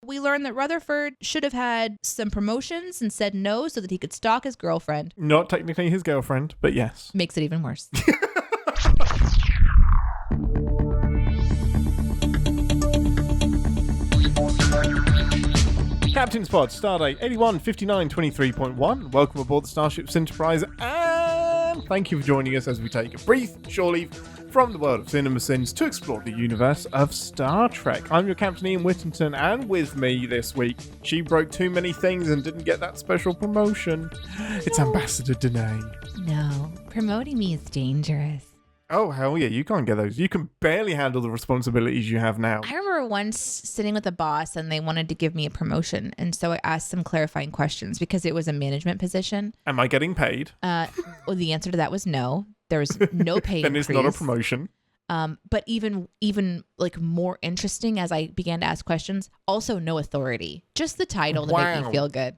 We learned that Rutherford should have had some promotions and said no so that he could stalk his girlfriend. Not technically his girlfriend, but yes. Makes it even worse. Captain's Pod, Stardate 815923.1. Welcome aboard the Starship Enterprise, and thank you for joining us as we take a brief shore leave from the world of CinemaSins to explore the universe of Star Trek. I'm your Captain Ian Whittington, and with me this week, she broke too many things and didn't get that special promotion. It's Ambassador Deneé. No, promoting me is dangerous. Oh, hell yeah, you can't get those. You can barely handle the responsibilities you have now. I remember once sitting with a boss and they wanted to give me a promotion. And so I asked some clarifying questions because it was a management position. Am I getting paid? Well, the answer to that was no. There was no pay Then increase. it's not a promotion. But even like more interesting as I began to ask questions, also no authority. Just the title to make me feel good.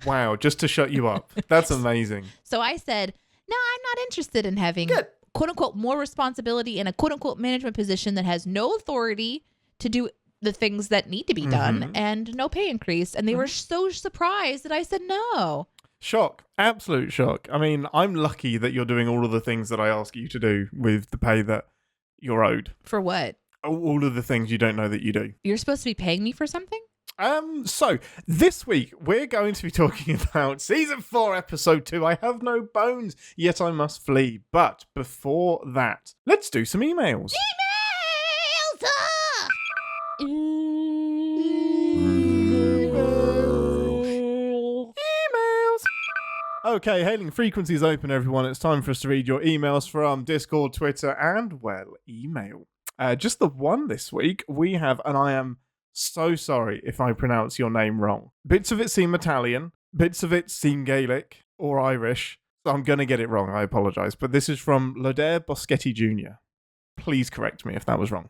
Wow, just to shut you up. That's amazing. So I said, no, I'm not interested in having... Good. "Quote unquote" more responsibility in a quote unquote management position that has no authority to do the things that need to be done and no pay increase. And they were so surprised that I said no. Shock. Absolute shock. I mean, I'm lucky that you're doing all of the things that I ask you to do with the pay that you're owed. For what? All of the things you don't know that you do. You're supposed to be paying me for something? So this week we're going to be talking about season 4, episode 2. I have no bones, yet I must flee. But before that, let's do some emails. Emails. Okay, hailing frequencies open, everyone. It's time for us to read your emails from Discord, Twitter, and, well, email. Just the one this week. We have, and I am so sorry if I pronounce your name wrong. Bits of it seem Italian, bits of it seem Gaelic or Irish, so I'm going to get it wrong, I apologise. But this is from Lodair Boschetti Jr. Please correct me if that was wrong.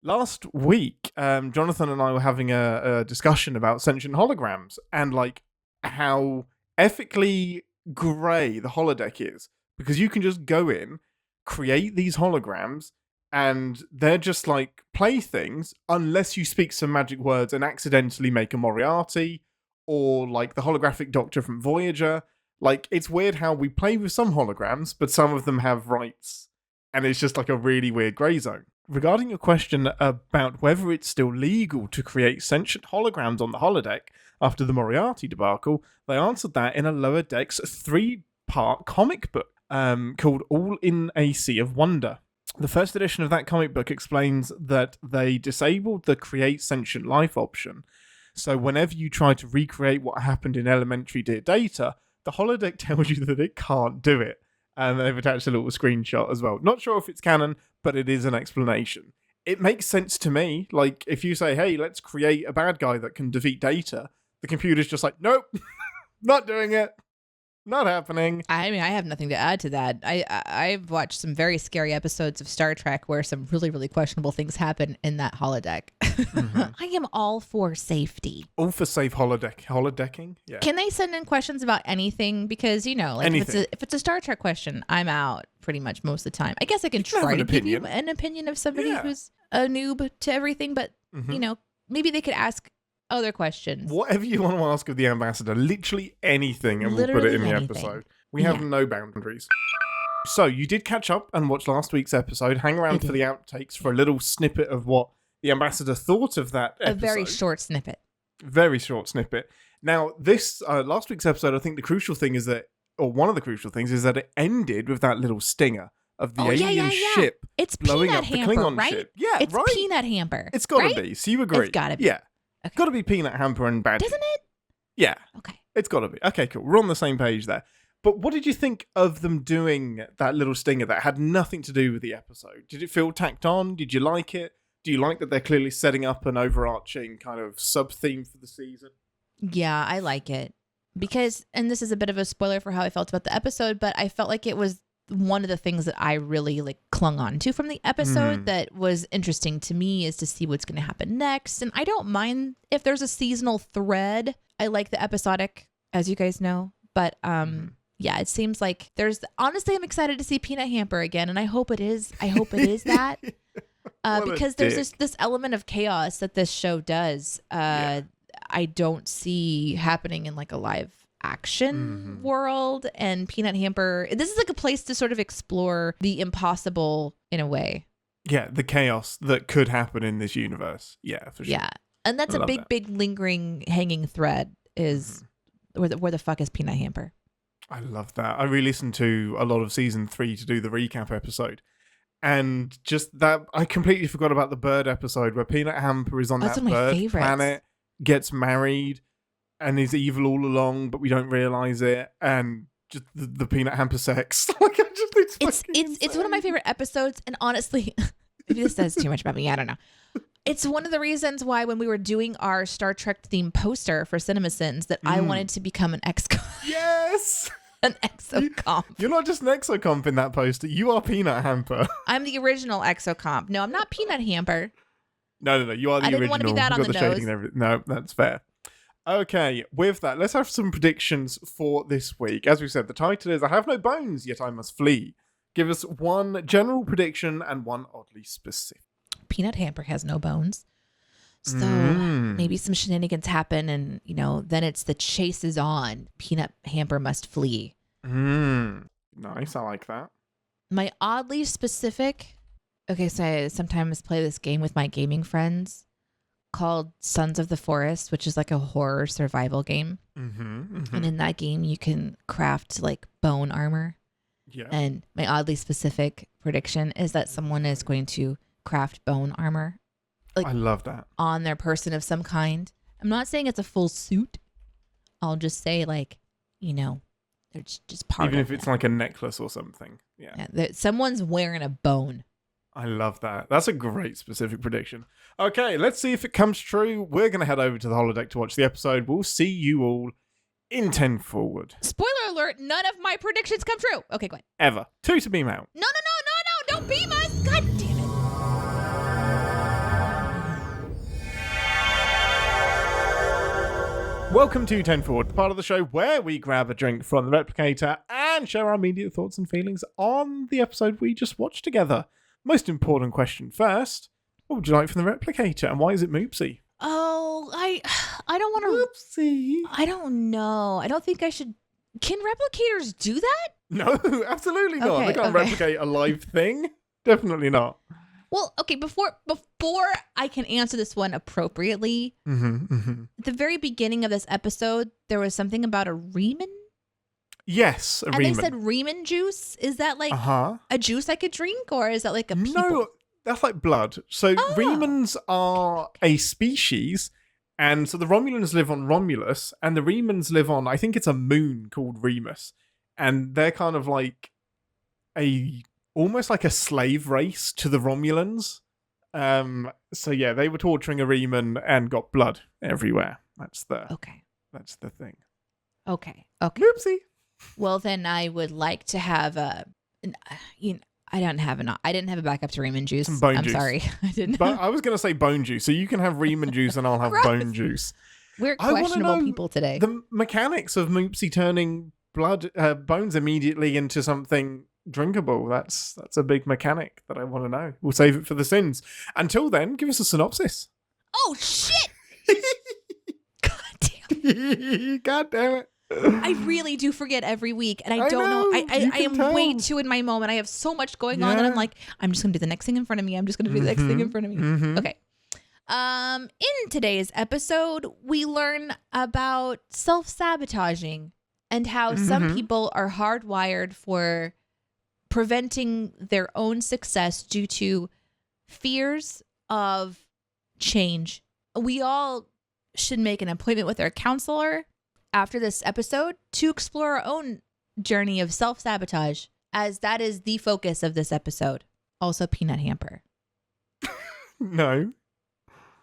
Last week, Jonathan and I were having a discussion about sentient holograms and like how ethically grey the holodeck is, because you can just go in, create these holograms, and they're just like playthings unless you speak some magic words and accidentally make a Moriarty or like the holographic doctor from Voyager. Like, it's weird how we play with some holograms, but some of them have rights. And it's just like a really weird grey zone. Regarding your question about whether it's still legal to create sentient holograms on the holodeck after the Moriarty debacle, they answered that in a Lower Decks 3-part comic book called All in a Sea of Wonder. The first edition of that comic book explains that they disabled the create sentient life option. So whenever you try to recreate what happened in elementary Dear Data, the holodeck tells you that it can't do it. And they've attached a little screenshot as well. Not sure if it's canon, but it is an explanation. It makes sense to me. Like, if you say, hey, let's create a bad guy that can defeat Data, the computer's just like, nope, not doing it. Not happening. I mean, I have nothing to add to that. I've watched some very scary episodes of Star Trek where some really, really questionable things happen in that holodeck. I am all for safety. All for safe holodecking? Yeah. Can they send in questions about anything? Because, you know, like if it's a Star Trek question, I'm out pretty much most of the time. I guess I can try to give you an opinion of somebody who's a noob to everything, but, you know, maybe they could ask other questions. Whatever you want to ask of the ambassador, literally anything, and we'll put it in the episode. We have no boundaries. So you did catch up and watch last week's episode. Hang around for the outtakes for a little snippet of what the ambassador thought of that episode. A very short snippet. Very short snippet. Now, this last week's episode, I think the crucial thing is that, or one of the crucial things is that it ended with that little stinger of the alien ship it's blowing peanut up the hamper, Klingon right? ship. Yeah, it's right? peanut hamper. It's got to be. So you agree? It's got to be. Yeah. Okay. Got to be peanut hamper and bad. Doesn't it? Yeah. Okay. It's got to be. Okay, cool. We're on the same page there. But what did you think of them doing that little stinger that had nothing to do with the episode? Did it feel tacked on? Did you like it? Do you like that they're clearly setting up an overarching kind of sub-theme for the season? Yeah, I like it. Because, and this is a bit of a spoiler for how I felt about the episode, but I felt like it was one of the things that I really like clung on to from the episode that was interesting to me is to see what's going to happen next. And I don't mind if there's a seasonal thread. I like the episodic, as you guys know. But yeah, it seems like honestly, I'm excited to see Peanut Hamper again. And I hope it is. I hope it is that. Because there's this element of chaos that this show does. I don't see happening in like a live action world. And Peanut Hamper, this is like a place to sort of explore the impossible in a way. Yeah, the chaos that could happen in this universe. Yeah, for sure. Yeah, and that's a big lingering hanging thread is where the fuck is Peanut Hamper? I love that. I re-listened to a lot of season 3 to do the recap episode. And just that, I completely forgot about the bird episode where Peanut Hamper is on that bird planet, gets married, and is evil all along, but we don't realize it. And just the Peanut Hamper sex. Like, it's one of my favorite episodes. And honestly, maybe this says too much about me. I don't know. It's one of the reasons why when we were doing our Star Trek themed poster for CinemaSins that I wanted to become an exco. Yes! An exocomp. You're not just an exocomp in that poster. You are Peanut Hamper. I'm the original exocomp. No, I'm not Peanut Hamper. No. You are the original. I didn't want to be that on the nose. No, that's fair. Okay, with that, let's have some predictions for this week. As we said, the title is I Have No Bones, Yet I Must Flee. Give us one general prediction and one oddly specific. Peanut Hamper has no bones. So maybe some shenanigans happen and, then it's the chase is on. Peanut Hamper must flee. Nice, I like that. My oddly specific... Okay, so I sometimes play this game with my gaming friends called Sons of the Forest, which is like a horror survival game. And in that game, you can craft like bone armor. Yeah. And my oddly specific prediction is that someone is going to craft bone armor. Like, I love that. On their person of some kind. I'm not saying it's a full suit. I'll just say like, they're just part Even of if it's like a necklace or something. Yeah. Someone's wearing a bone. I love that. That's a great specific prediction. Okay, let's see if it comes true. We're going to head over to the holodeck to watch the episode. We'll see you all in 10 Forward. Spoiler alert, none of my predictions come true. Okay, go ahead. Ever. 2 to beam out. No, don't beam us. God damn it. Welcome to 10 Forward, the part of the show where we grab a drink from the replicator and share our immediate thoughts and feelings on the episode we just watched together. Most important question first. What would you like from the replicator and why is it Moopsy? Oh, I don't want to... Moopsy. I don't know. I don't think I should... Can replicators do that? No, absolutely not. Okay, they can't replicate a live thing. Definitely not. Well, okay, before I can answer this one appropriately, at the very beginning of this episode, there was something about a Riemann? Yes, a Riemann. And they said Riemann juice? Is that like a juice I could drink, or is that like a people? No, that's like blood. So Riemanns are a species, and so the Romulans live on Romulus, and the Riemanns live on, I think it's a moon called Remus, and they're kind of like almost like a slave race to the Romulans. So yeah, they were torturing a Riemann and got blood everywhere. That's the thing. Okay. Moopsy. Well, then I would like to have I didn't have a backup to Riemann juice. Some bone I'm juice. sorry, I didn't. But I was going to say bone juice, so you can have Riemann juice and I'll have bone juice. We're questionable people today. The mechanics of Moopsy turning bones immediately into something drinkable. That's a big mechanic that I want to know. We'll save it for the sins. Until then, give us a synopsis. Oh shit! God damn. God damn it. I really do forget every week, and I don't know. I am way too in my moment. I have so much going on, and I'm like, I'm just gonna do the next thing in front of me. I'm just gonna do the next thing in front of me. Okay. In today's episode, we learn about self-sabotaging and how some people are hardwired for preventing their own success due to fears of change. We all should make an appointment with our counselor after this episode to explore our own journey of self-sabotage, as that is the focus of this episode. Also, Peanut Hamper. No.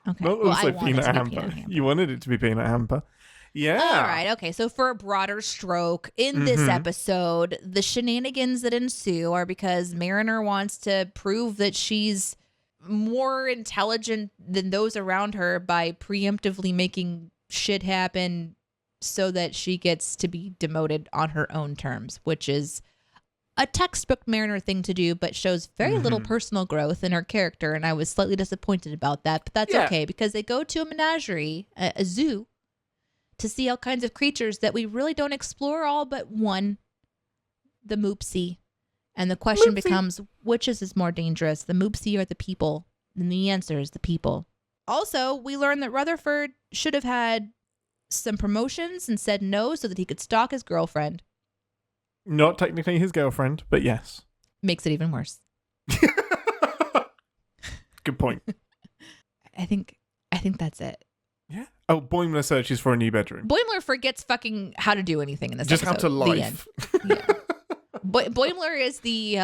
Okay. Not also Peanut Hamper. You wanted it to be Peanut Hamper. Yeah. All right. Okay. So for a broader stroke, in this episode, the shenanigans that ensue are because Mariner wants to prove that she's more intelligent than those around her by preemptively making shit happen so that she gets to be demoted on her own terms, which is a textbook Mariner thing to do, but shows very little personal growth in her character. And I was slightly disappointed about that, but that's okay because they go to a menagerie, a zoo, to see all kinds of creatures that we really don't explore all but one, the Moopsy. And the question becomes, which is more dangerous, the Moopsy or the people? And the answer is the people. Also, we learned that Rutherford should have had some promotions and said no so that he could stalk his girlfriend. Not technically his girlfriend, but yes. Makes it even worse. Good point. I think that's it. Yeah. Oh, Boimler searches for a new bedroom. Boimler forgets fucking how to do anything in this Just episode. how to life. Yeah. Boimler is the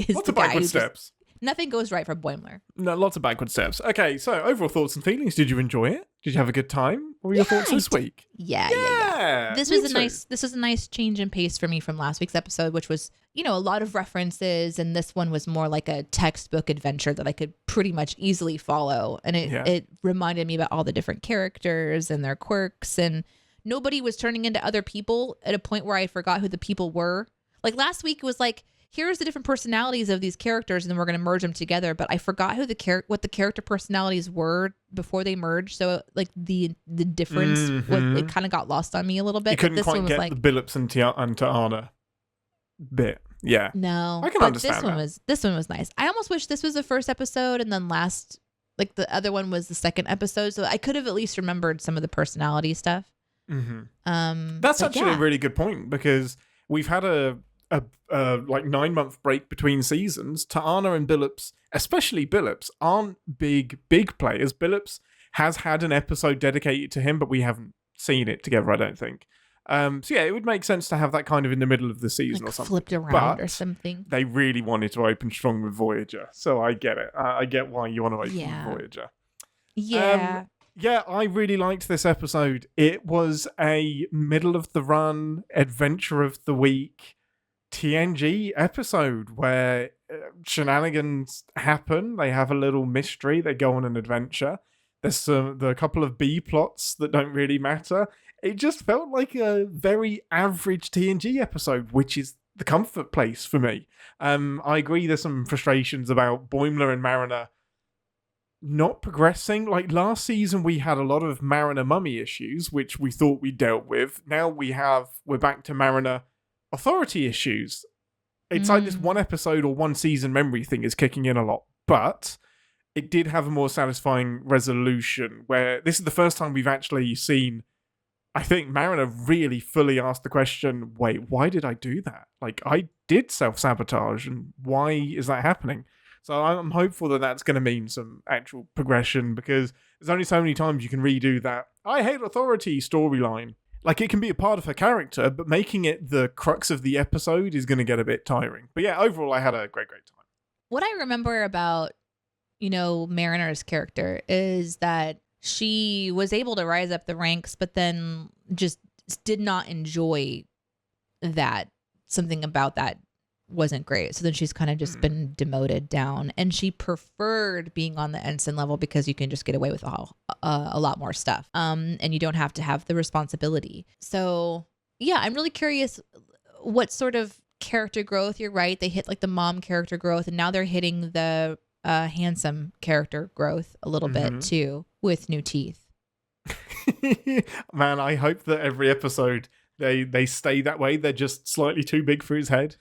Lots of backward steps. Nothing goes right for Boimler. No, lots of backward steps. Okay, so overall thoughts and feelings. Did you enjoy it? Did you have a good time? What were your thoughts this week? Yeah. This was a nice change in pace for me from last week's episode, which was, a lot of references, and this one was more like a textbook adventure that I could pretty much easily follow. And it reminded me about all the different characters and their quirks, and nobody was turning into other people at a point where I forgot who the people were. Like last week it was like, here's the different personalities of these characters, and then we're going to merge them together. But I forgot who what the character personalities were before they merged. So like the difference, it kind of got lost on me a little bit. You couldn't quite get the Billups and Ta'ana bit. Yeah. No, I can understand this one was nice. I almost wish this was the first episode, and then the other one was the second episode. So I could have at least remembered some of the personality stuff. Mm-hmm. That's actually a really good point, because we've had a 9-month break between seasons. Ta'ana and Billups, especially Billups, aren't big players. Billups has had an episode dedicated to him, but we haven't seen it together, I don't think. So yeah, it would make sense to have that kind of in the middle of the season or something. Flipped around or something. They really wanted to open strong with Voyager, so I get it. I get why you want to open with Voyager. Yeah. Yeah, I really liked this episode. It was a middle-of-the-run, adventure-of-the-week TNG episode where shenanigans happen. They have a little mystery. They go on an adventure. There's a couple of B plots that don't really matter. It just felt like a very average TNG episode, which is the comfort place for me. I agree there's some frustrations about Boimler and Mariner not progressing. Like last season, we had a lot of Mariner mummy issues, which we thought we dealt with. Now we're back to Mariner authority issues. It's like this one episode or one season memory thing is kicking in a lot, but it did have a more satisfying resolution where this is the first time we've actually seen, I think, Mariner really fully asked the question, wait, why did I do that? Like, I did self-sabotage, and why is that happening? So I'm hopeful that that's going to mean some actual progression, because there's only so many times you can redo that I hate authority storyline. Like, it can be a part of her character, but making it the crux of the episode is going to get a bit tiring. But yeah, overall, I had a great time. What I remember about, Mariner's character is that she was able to rise up the ranks, but then just did not enjoy that. Something about that wasn't great. So then she's kind of just been demoted down, and she preferred being on the ensign level because you can just get away with a lot more stuff. And you don't have to have the responsibility. So yeah, I'm really curious what sort of character growth. You're right. They hit like the mom character growth, and now they're hitting the handsome character growth a little bit too with new teeth. Man, I hope that every episode they stay that way. They're just slightly too big for his head.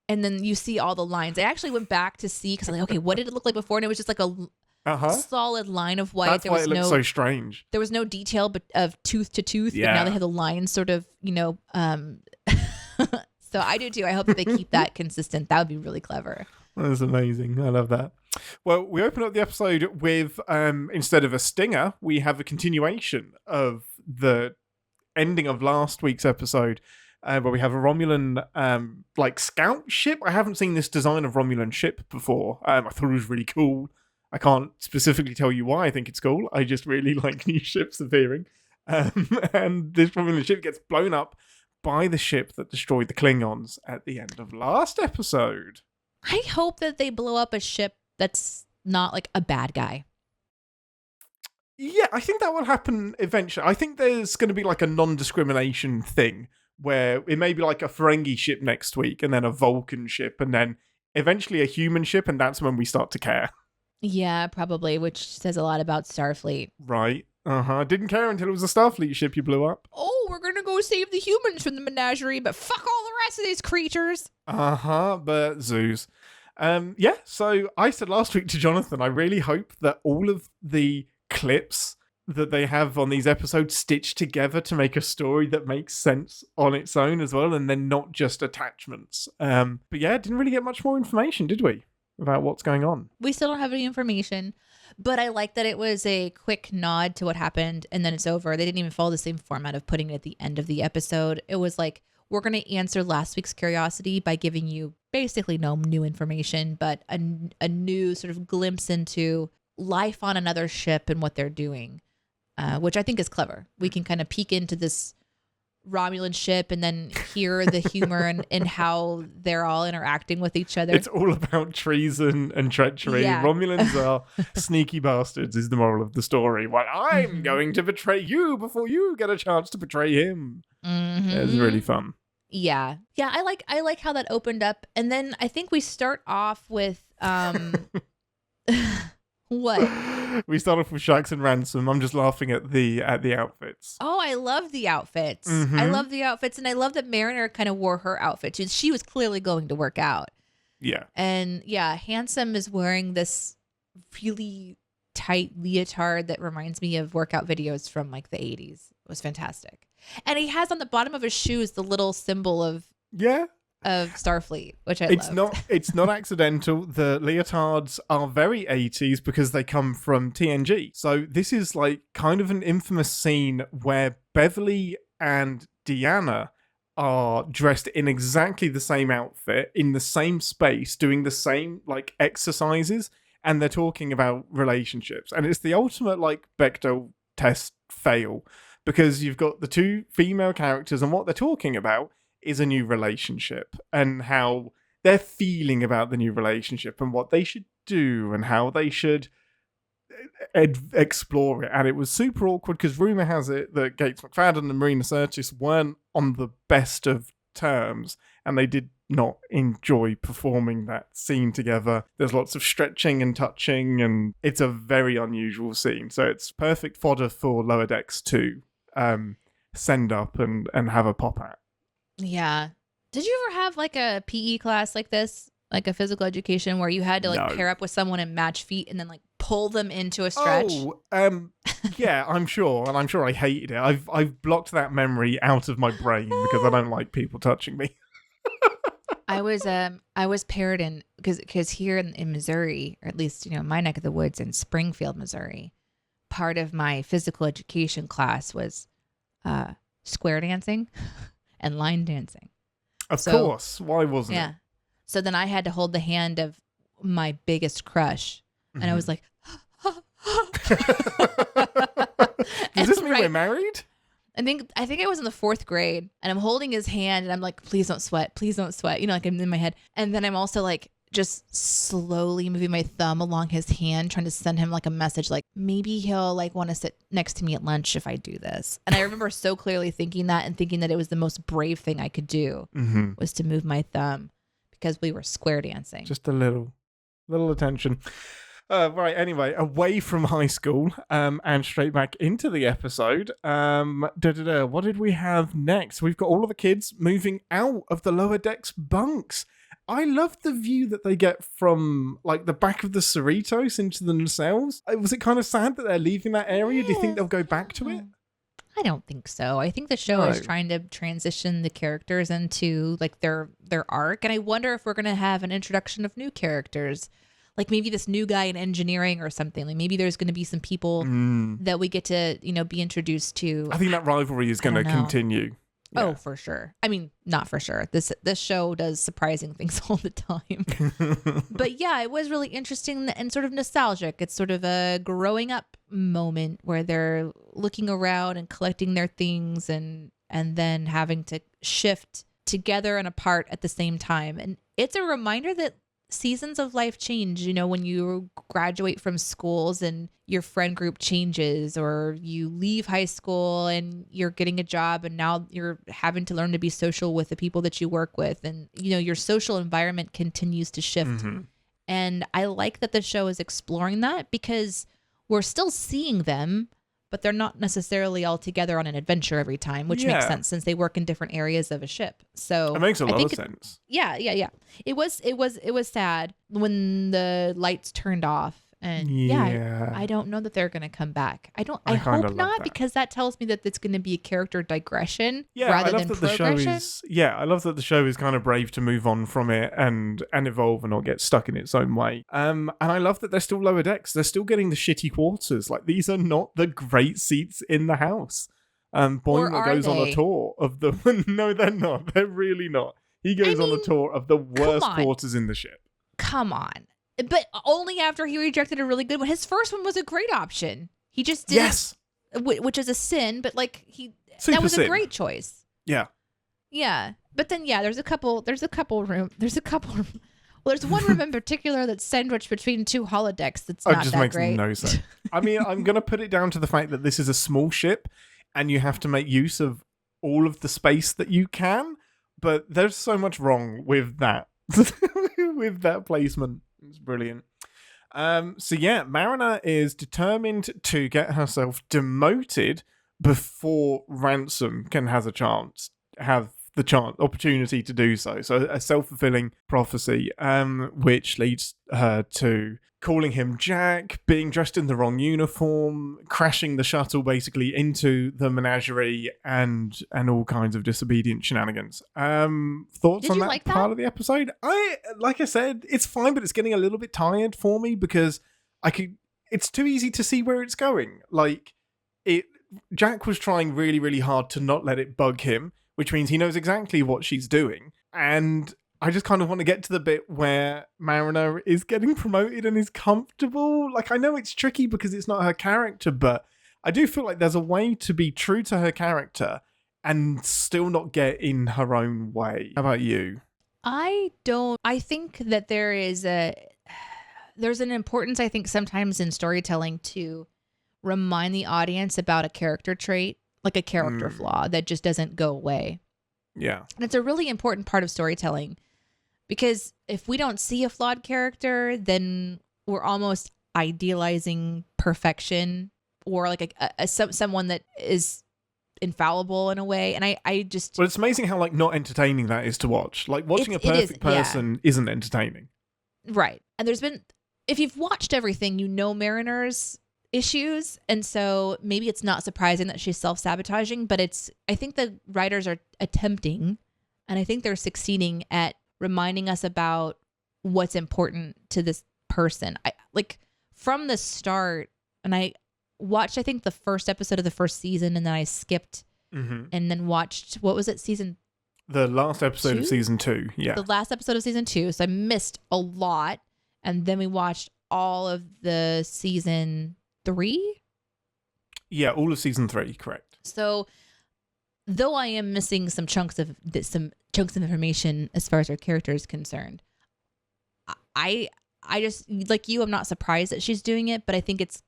And then you see all the lines. I actually went back to see, because I'm like, okay, what did it look like before? And it was just like a solid line of white. That's why it looks so strange. There was no detail of tooth to tooth, but now they have the lines sort of, So I do too. I hope that they keep that consistent. That would be really clever. That's amazing. I love that. Well, we open up the episode with, instead of a stinger, we have a continuation of the ending of last week's episode. Where we have a Romulan scout ship. I haven't seen this design of Romulan ship before. I thought it was really cool. I can't specifically tell you why I think it's cool. I just really like new ships appearing. And this Romulan ship gets blown up by the ship that destroyed the Klingons at the end of last episode. I hope that they blow up a ship that's not like a bad guy. Yeah, I think that will happen eventually. I think there's going to be like a non-discrimination thing where it may be like a Ferengi ship next week and then a Vulcan ship and then eventually a human ship, and that's when we start to care. Yeah, probably, which says a lot about Starfleet. Right. Didn't care until it was a Starfleet ship you blew up. Oh, we're gonna go save the humans from the menagerie, but fuck all the rest of these creatures. But zoos. So I said last week to Jonathan, I really hope that all of the clips that they have on these episodes stitched together to make a story that makes sense on its own as well, and then not just attachments. But yeah, didn't really get much more information, did we, about what's going on? We still don't have any information, but I like that it was a quick nod to what happened and then it's over. They didn't even follow the same format of putting it at the end of the episode. It was like, we're going to answer last week's curiosity by giving you basically no new information, but a new sort of glimpse into life on another ship and what they're doing, which I think is clever. We can kind of peek into this Romulan ship and then hear the humor and how they're all interacting with each other. It's all about treason and treachery. Yeah. Romulans are sneaky bastards is the moral of the story. Well, I'm going to betray you before you get a chance to betray him. It's really fun. Yeah. I like how that opened up. And then I think we start off with what? We start off with Shax and Ransom. I'm just laughing at the outfits. Oh, I love the outfits. I love the outfits, and I love that Mariner kind of wore her outfit. She was clearly going to work out. Yeah. And yeah, Handsome is wearing this really tight leotard that reminds me of workout videos from like the 80s. It was fantastic. And he has on the bottom of his shoes the little symbol of Starfleet, which I love. It's not accidental. The leotards are very 80s because they come from TNG. So this is like kind of an infamous scene where Beverly and Deanna are dressed in exactly the same outfit in the same space, doing the same like exercises, and they're talking about relationships. And it's the ultimate like Bechdel test fail because you've got the two female characters and what they're talking about is a new relationship and how they're feeling about the new relationship and what they should do and how they should explore it. And it was super awkward because rumor has it that Gates McFadden and Marina Sirtis weren't on the best of terms and they did not enjoy performing that scene together. There's lots of stretching and touching and it's a very unusual scene. So it's perfect fodder for Lower Decks to send up and have a pop at. Yeah. Did you ever have like a PE class like this? Like a physical education where you had to like pair up with someone and match feet and then like pull them into a stretch? Yeah, I'm sure. And I'm sure I hated it. I've blocked that memory out of my brain because I don't like people touching me. I was paired in because here in Missouri, or at least, my neck of the woods in Springfield, Missouri, part of my physical education class was square dancing and line dancing. Of course. Why wasn't it? So then I had to hold the hand of my biggest crush. And I was like, Does this mean we're married? I think I was in the 4th grade and I'm holding his hand and I'm like, please don't sweat. Please don't sweat. Like I'm in my head. And then I'm also like just slowly moving my thumb along his hand, trying to send him like a message, like maybe he'll like want to sit next to me at lunch if I do this. And I remember so clearly thinking that and thinking that it was the most brave thing I could do was to move my thumb because we were square dancing. Just a little attention. Right, anyway, away from high school and straight back into the episode. What did we have next? We've got all of the kids moving out of the lower decks bunks. I love the view that they get from like the back of the Cerritos into themselves. Was it kind of sad that they're leaving that area? Do you think they'll go back to it? I don't think so. I think the show is trying to transition the characters into like their arc. And I wonder if we're going to have an introduction of new characters. Like maybe this new guy in engineering or something. Like maybe there's going to be some people that we get to, be introduced to. I think that rivalry is going to continue. Yeah. Oh, for sure. I mean, not for sure. This show does surprising things all the time. But yeah, it was really interesting and sort of nostalgic. It's sort of a growing up moment where they're looking around and collecting their things and then having to shift together and apart at the same time. And it's a reminder that seasons of life change, you know, when you graduate from schools and your friend group changes, or you leave high school and you're getting a job and now you're having to learn to be social with the people that you work with. And, you know, your social environment continues to shift. And I like that the show is exploring that because we're still seeing them, but they're not necessarily all together on an adventure every time, which makes sense since they work in different areas of a ship. So it makes a lot of sense. Yeah. It was sad when the lights turned off. And I don't know that they're going to come back. I hope not, because that tells me that it's going to be a character digression rather than progression. I love that the show is kind of brave to move on from it and evolve and not get stuck in its own way. And I love that they're still lower decks. They're still getting the shitty quarters. Like, these are not the great seats in the house. Boimler goes on a tour of the... No, they're not. They're really not. He goes on a tour of the worst quarters in the ship. Come on. But only after he rejected a really good one. His first one was a great option. He just didn't, which is a sin, but like that was a great choice. Yeah. Yeah. But then there's one room in particular that's sandwiched between two holodecks that's not just that makes great. No sense. I mean, I'm going to put it down to the fact that this is a small ship and you have to make use of all of the space that you can, but there's so much wrong with that. With that placement. It's brilliant. Mariner is determined to get herself demoted before Ransom can have the opportunity to do so. So a self-fulfilling prophecy, which leads her to calling him Jack, being dressed in the wrong uniform, crashing the shuttle basically into the menagerie, and all kinds of disobedient shenanigans. Thoughts on that part of the episode? Like I said, it's fine, but it's getting a little bit tired for me because it's too easy to see where it's going. Like, Jack was trying really, really hard to not let it bug him, which means he knows exactly what she's doing. And I just kind of want to get to the bit where Mariner is getting promoted and is comfortable. Like, I know it's tricky because it's not her character, but I do feel like there's a way to be true to her character and still not get in her own way. How about you? I think that there's an importance, I think, sometimes in storytelling to remind the audience about a character trait, like a character flaw that just doesn't go away. Yeah. And it's a really important part of storytelling because if we don't see a flawed character, then we're almost idealizing perfection or like someone that is infallible in a way. And I just... Well, it's amazing how like not entertaining that is to watch. Like watching a perfect person isn't entertaining. Right. And if you've watched everything, you know Mariner's issues, and so maybe it's not surprising that she's self-sabotaging, but I think the writers are attempting, and I think they're succeeding at reminding us about what's important to this person. I like from the start, and I watched I think the first episode of the first season, and then I skipped and then watched the last episode of season 2. Yeah, the last episode of season 2. So I missed a lot, and then we watched all of the season 3? Yeah, all of season 3, correct. So, though I am missing some chunks of information as far as her character is concerned, I just, like you, I'm not surprised that she's doing it, but I think it's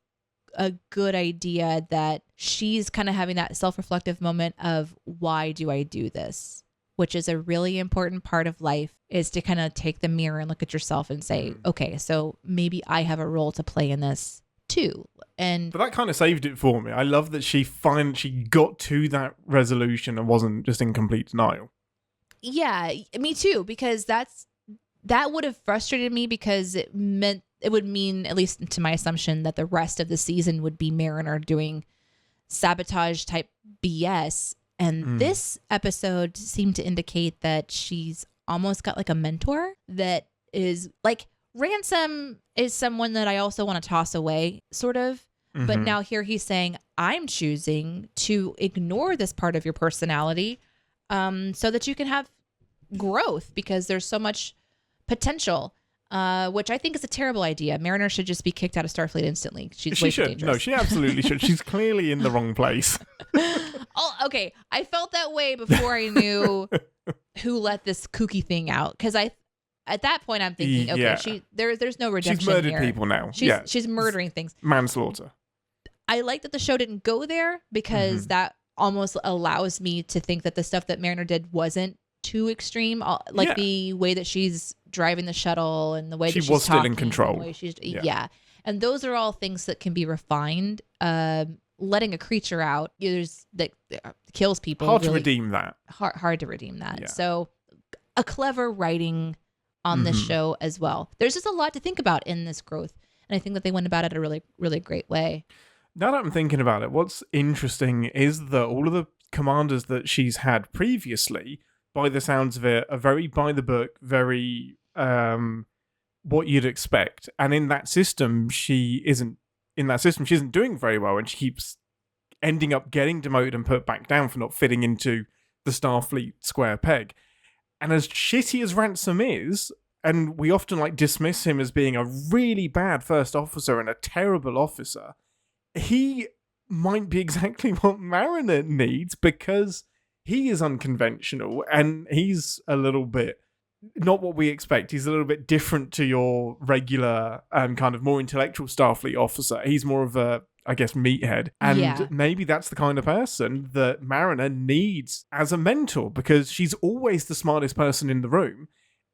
a good idea that she's kind of having that self-reflective moment of, why do I do this? Which is a really important part of life, is to kind of take the mirror and look at yourself and say, okay, so maybe I have a role to play in this too. But that kind of saved it for me. I love that she got to that resolution and wasn't just in complete denial. Yeah, me too, because that would have frustrated me, because it would mean, at least to my assumption, that the rest of the season would be Mariner doing sabotage type BS. And this episode seemed to indicate that she's almost got like a mentor that is like, Ransom is someone that I also want to toss away, sort of. But now here he's saying, I'm choosing to ignore this part of your personality so that you can have growth, because there's so much potential, which I think is a terrible idea. Mariner should just be kicked out of Starfleet instantly. She should. Dangerous. No, she absolutely should. She's clearly in the wrong place. Oh, okay. I felt that way before I knew who let this kooky thing out, because I at that point I'm thinking, okay, there's no redemption. She's murdered here. people now. She's murdering things. Manslaughter. I like that the show didn't go there because that almost allows me to think that the stuff that Mariner did wasn't too extreme. Like the way that she's driving the shuttle and the way that she's was still talking, in control. the way she's, and those are all things that can be refined. Letting a creature out that kills people. Hard to redeem that. Hard to redeem that. Yeah. So a clever writing on this show as well. There's just a lot to think about in this growth. And I think that they went about it a really, really great way. Now that I'm thinking about it, what's interesting is that all of the commanders that she's had previously, by the sounds of it, are very by the book, very what you'd expect. And in that system, she isn't doing very well, and she keeps ending up getting demoted and put back down for not fitting into the Starfleet square peg. And as shitty as Ransom is, and we often dismiss him as being a really bad first officer and a terrible officer, he might be exactly what Mariner needs, because he is unconventional and he's a little bit not what we expect. He's a little bit different to your regular kind of more intellectual Starfleet officer. He's more of a, I guess, meathead. And maybe that's the kind of person that Mariner needs as a mentor, because she's always the smartest person in the room.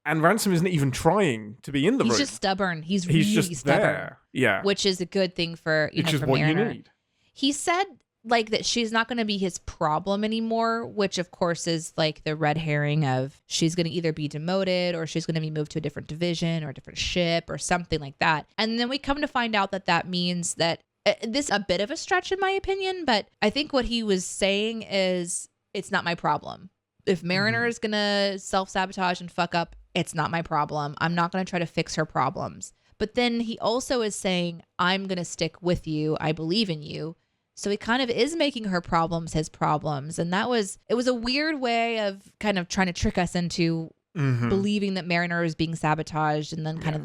And Ransom isn't even trying to be in the room. He's just stubborn. He's really just stubborn. There. Yeah. Which is a good thing for, Which is for what Mariner. you need. He said that she's not going to be his problem anymore, which of course is the red herring of she's going to either be demoted or she's going to be moved to a different division or a different ship or something like that. And then we come to find out that means that this is a bit of a stretch in my opinion, but I think what he was saying is it's not my problem. If Mariner is going to self-sabotage and fuck up, it's not my problem. I'm not going to try to fix her problems. But then he also is saying, I'm going to stick with you. I believe in you. So he kind of is making her problems his problems. And it was a weird way of kind of trying to trick us into believing that Mariner is being sabotaged. And then kind of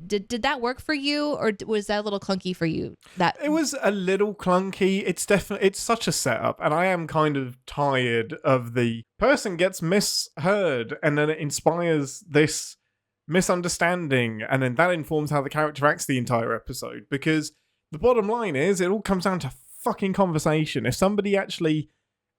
did that work for you, or was that a little clunky for you? It was a little clunky. It's such a setup, and I am kind of tired of the person gets misheard, and then it inspires this misunderstanding, and then that informs how the character acts the entire episode. Because the bottom line is, it all comes down to fucking conversation. If somebody actually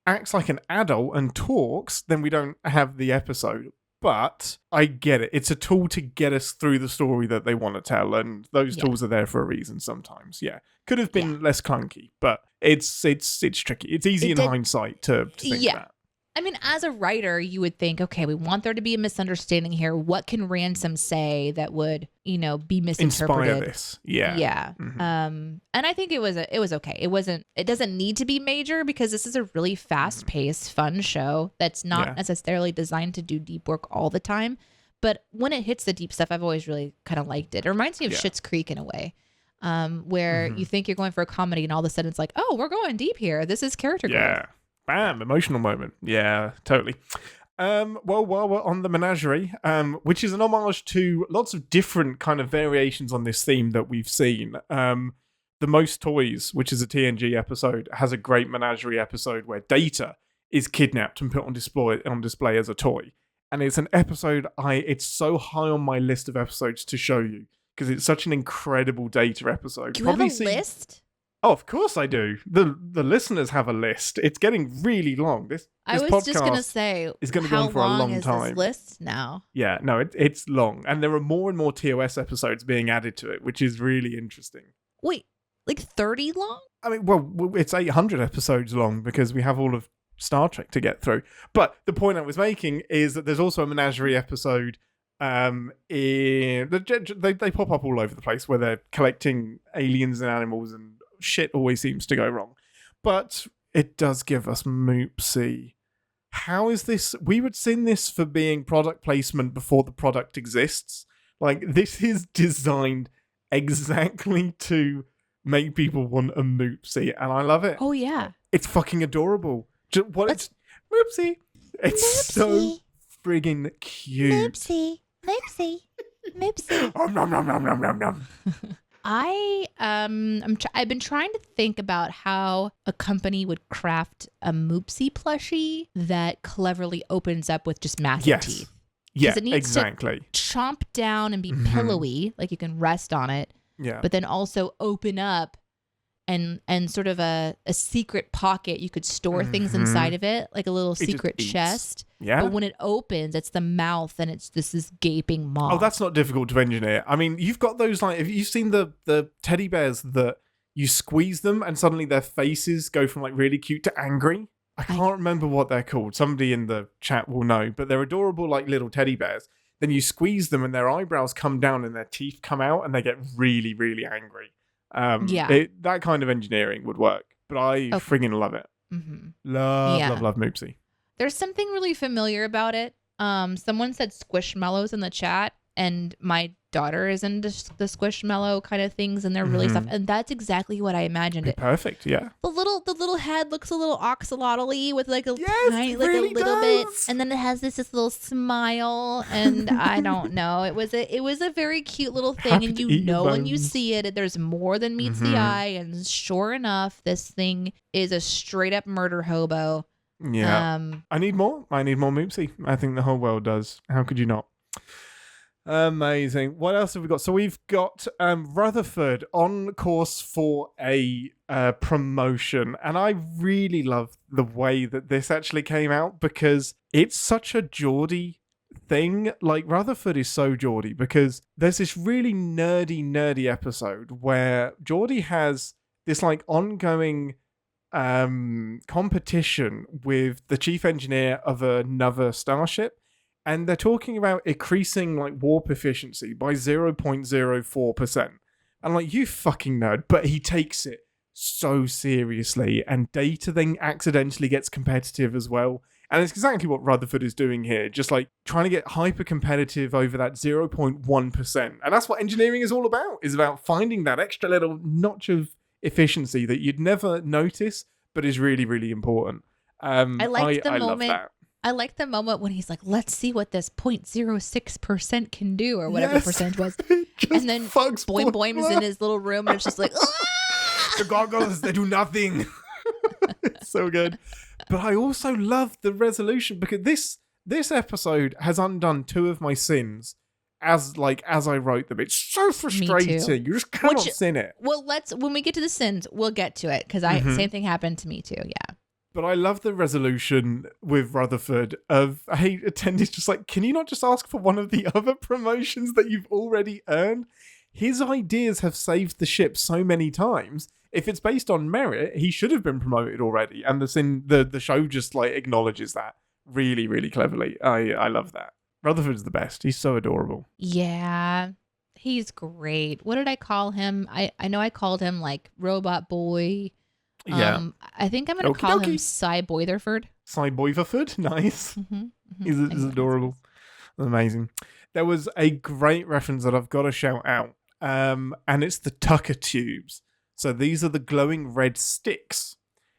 acts like an adult and talks, then we don't have the episode. But I get it. It's a tool to get us through the story that they want to tell, and those tools are there for a reason sometimes. Yeah. Could have been less clunky, but it's tricky. It's easy in hindsight to think that. I mean, as a writer, you would think, okay, we want there to be a misunderstanding here. What can Ransom say that would, be misinterpreted? Inspire this. Yeah. Yeah. And I think it was okay. It doesn't need to be major, because this is a really fast-paced, fun show that's not necessarily designed to do deep work all the time. But when it hits the deep stuff, I've always really kind of liked it. It reminds me of Schitt's Creek in a way, where you think you're going for a comedy and all of a sudden it's like, oh, we're going deep here. This is character growth. Bam, emotional moment. Yeah, totally. Well, while we're on the menagerie, which is an homage to lots of different kind of variations on this theme that we've seen. The Most Toys, which is a TNG episode, has a great menagerie episode where Data is kidnapped and put on display as a toy. And it's an episode it's so high on my list of episodes to show you, because it's such an incredible Data episode. Do you have a list? Oh, of course I do. The listeners have a list. It's getting really long. This I was just going to say, is going to go on for a long time. How long is this list now? Yeah, no, it's long. And there are more and more TOS episodes being added to it, which is really interesting. Wait, 30 long? I mean, well, it's 800 episodes long because we have all of Star Trek to get through. But the point I was making is that there's also a menagerie episode they pop up all over the place where they're collecting aliens and animals, and shit always seems to go wrong. But it does give us Moopsy. How is this? We would sin this for being product placement before the product exists. This is designed exactly to make people want a Moopsy, and I love it. Oh yeah, it's fucking adorable. Moopsy. It's so friggin' cute. Moopsy. Nom nom nom nom nom nom nom. I've been trying to think about how a company would craft a Moopsy plushie that cleverly opens up with just massive teeth. Yeah, it needs exactly. to chomp down and be pillowy, like you can rest on it. Yeah. But then also open up and sort of a secret pocket. You could store things inside of it, like a little secret chest. Yeah. But when it opens, it's the mouth and it's this gaping maw. Oh, that's not difficult to engineer. I mean, you've got those, like, have you seen the teddy bears that you squeeze them and suddenly their faces go from like really cute to angry? I can't remember what they're called. Somebody in the chat will know, but they're adorable, like little teddy bears. Then you squeeze them and their eyebrows come down and their teeth come out and they get really, really angry. That kind of engineering would work, but I friggin' love it. Love Moopsy. There's something really familiar about it. Someone said squishmallows in the chat, and my daughter is into the squishmallow kind of things, and they're really soft. And that's exactly what I imagined it. Perfect, yeah. The little head looks a little oxalotl-y with like a tiny, like really a little bit, does. and then it has this little smile, and I don't know. It was a very cute little thing, Happy and to you eat your know when you bones. see it, there's more than meets the eye, and sure enough, this thing is a straight up murder hobo. Yeah. I need more Moopsy. I think the whole world does. How could you not? Amazing. What else have we got? So we've got Rutherford on course for a promotion. And I really love the way that this actually came out because it's such a Geordie thing. Like, Rutherford is so Geordie because there's this really nerdy episode where Geordie has this like ongoing competition with the chief engineer of another starship, and they're talking about increasing like warp efficiency by 0.04%. And like, you fucking nerd, but he takes it so seriously, and Data then accidentally gets competitive as well. And it's exactly what Rutherford is doing here, just like trying to get hyper competitive over that 0.1%. And that's what engineering is all about, is about finding that extra little notch of efficiency that you'd never notice, but is really, really important. I love that. I like the moment when he's like, let's see what this 0.06% can do, or whatever the percentage was. And then Boim's in his little room, and it's just like, the goggles, they do nothing. It's so good. But I also love the resolution, because this episode has undone two of my sins as I wrote them. It's so frustrating. You just cannot sin it. Well, when we get to the sins, we'll get to it, because same thing happened to me too. Yeah. But I love the resolution with Rutherford of, hey, Attendee's just like, can you not just ask for one of the other promotions that you've already earned? His ideas have saved the ship so many times. If it's based on merit, he should have been promoted already. And the show just like acknowledges that really, really cleverly. I love that. Rutherford's the best. He's so adorable. Yeah, he's great. What did I call him? I know I called him like Robot Boy. Yeah. I think I'm going to call him Cy Boitherford. Cy Boitherford? Nice. He's adorable. Amazing. There was a great reference that I've got to shout out. And it's the Tucker tubes. So these are the glowing red sticks.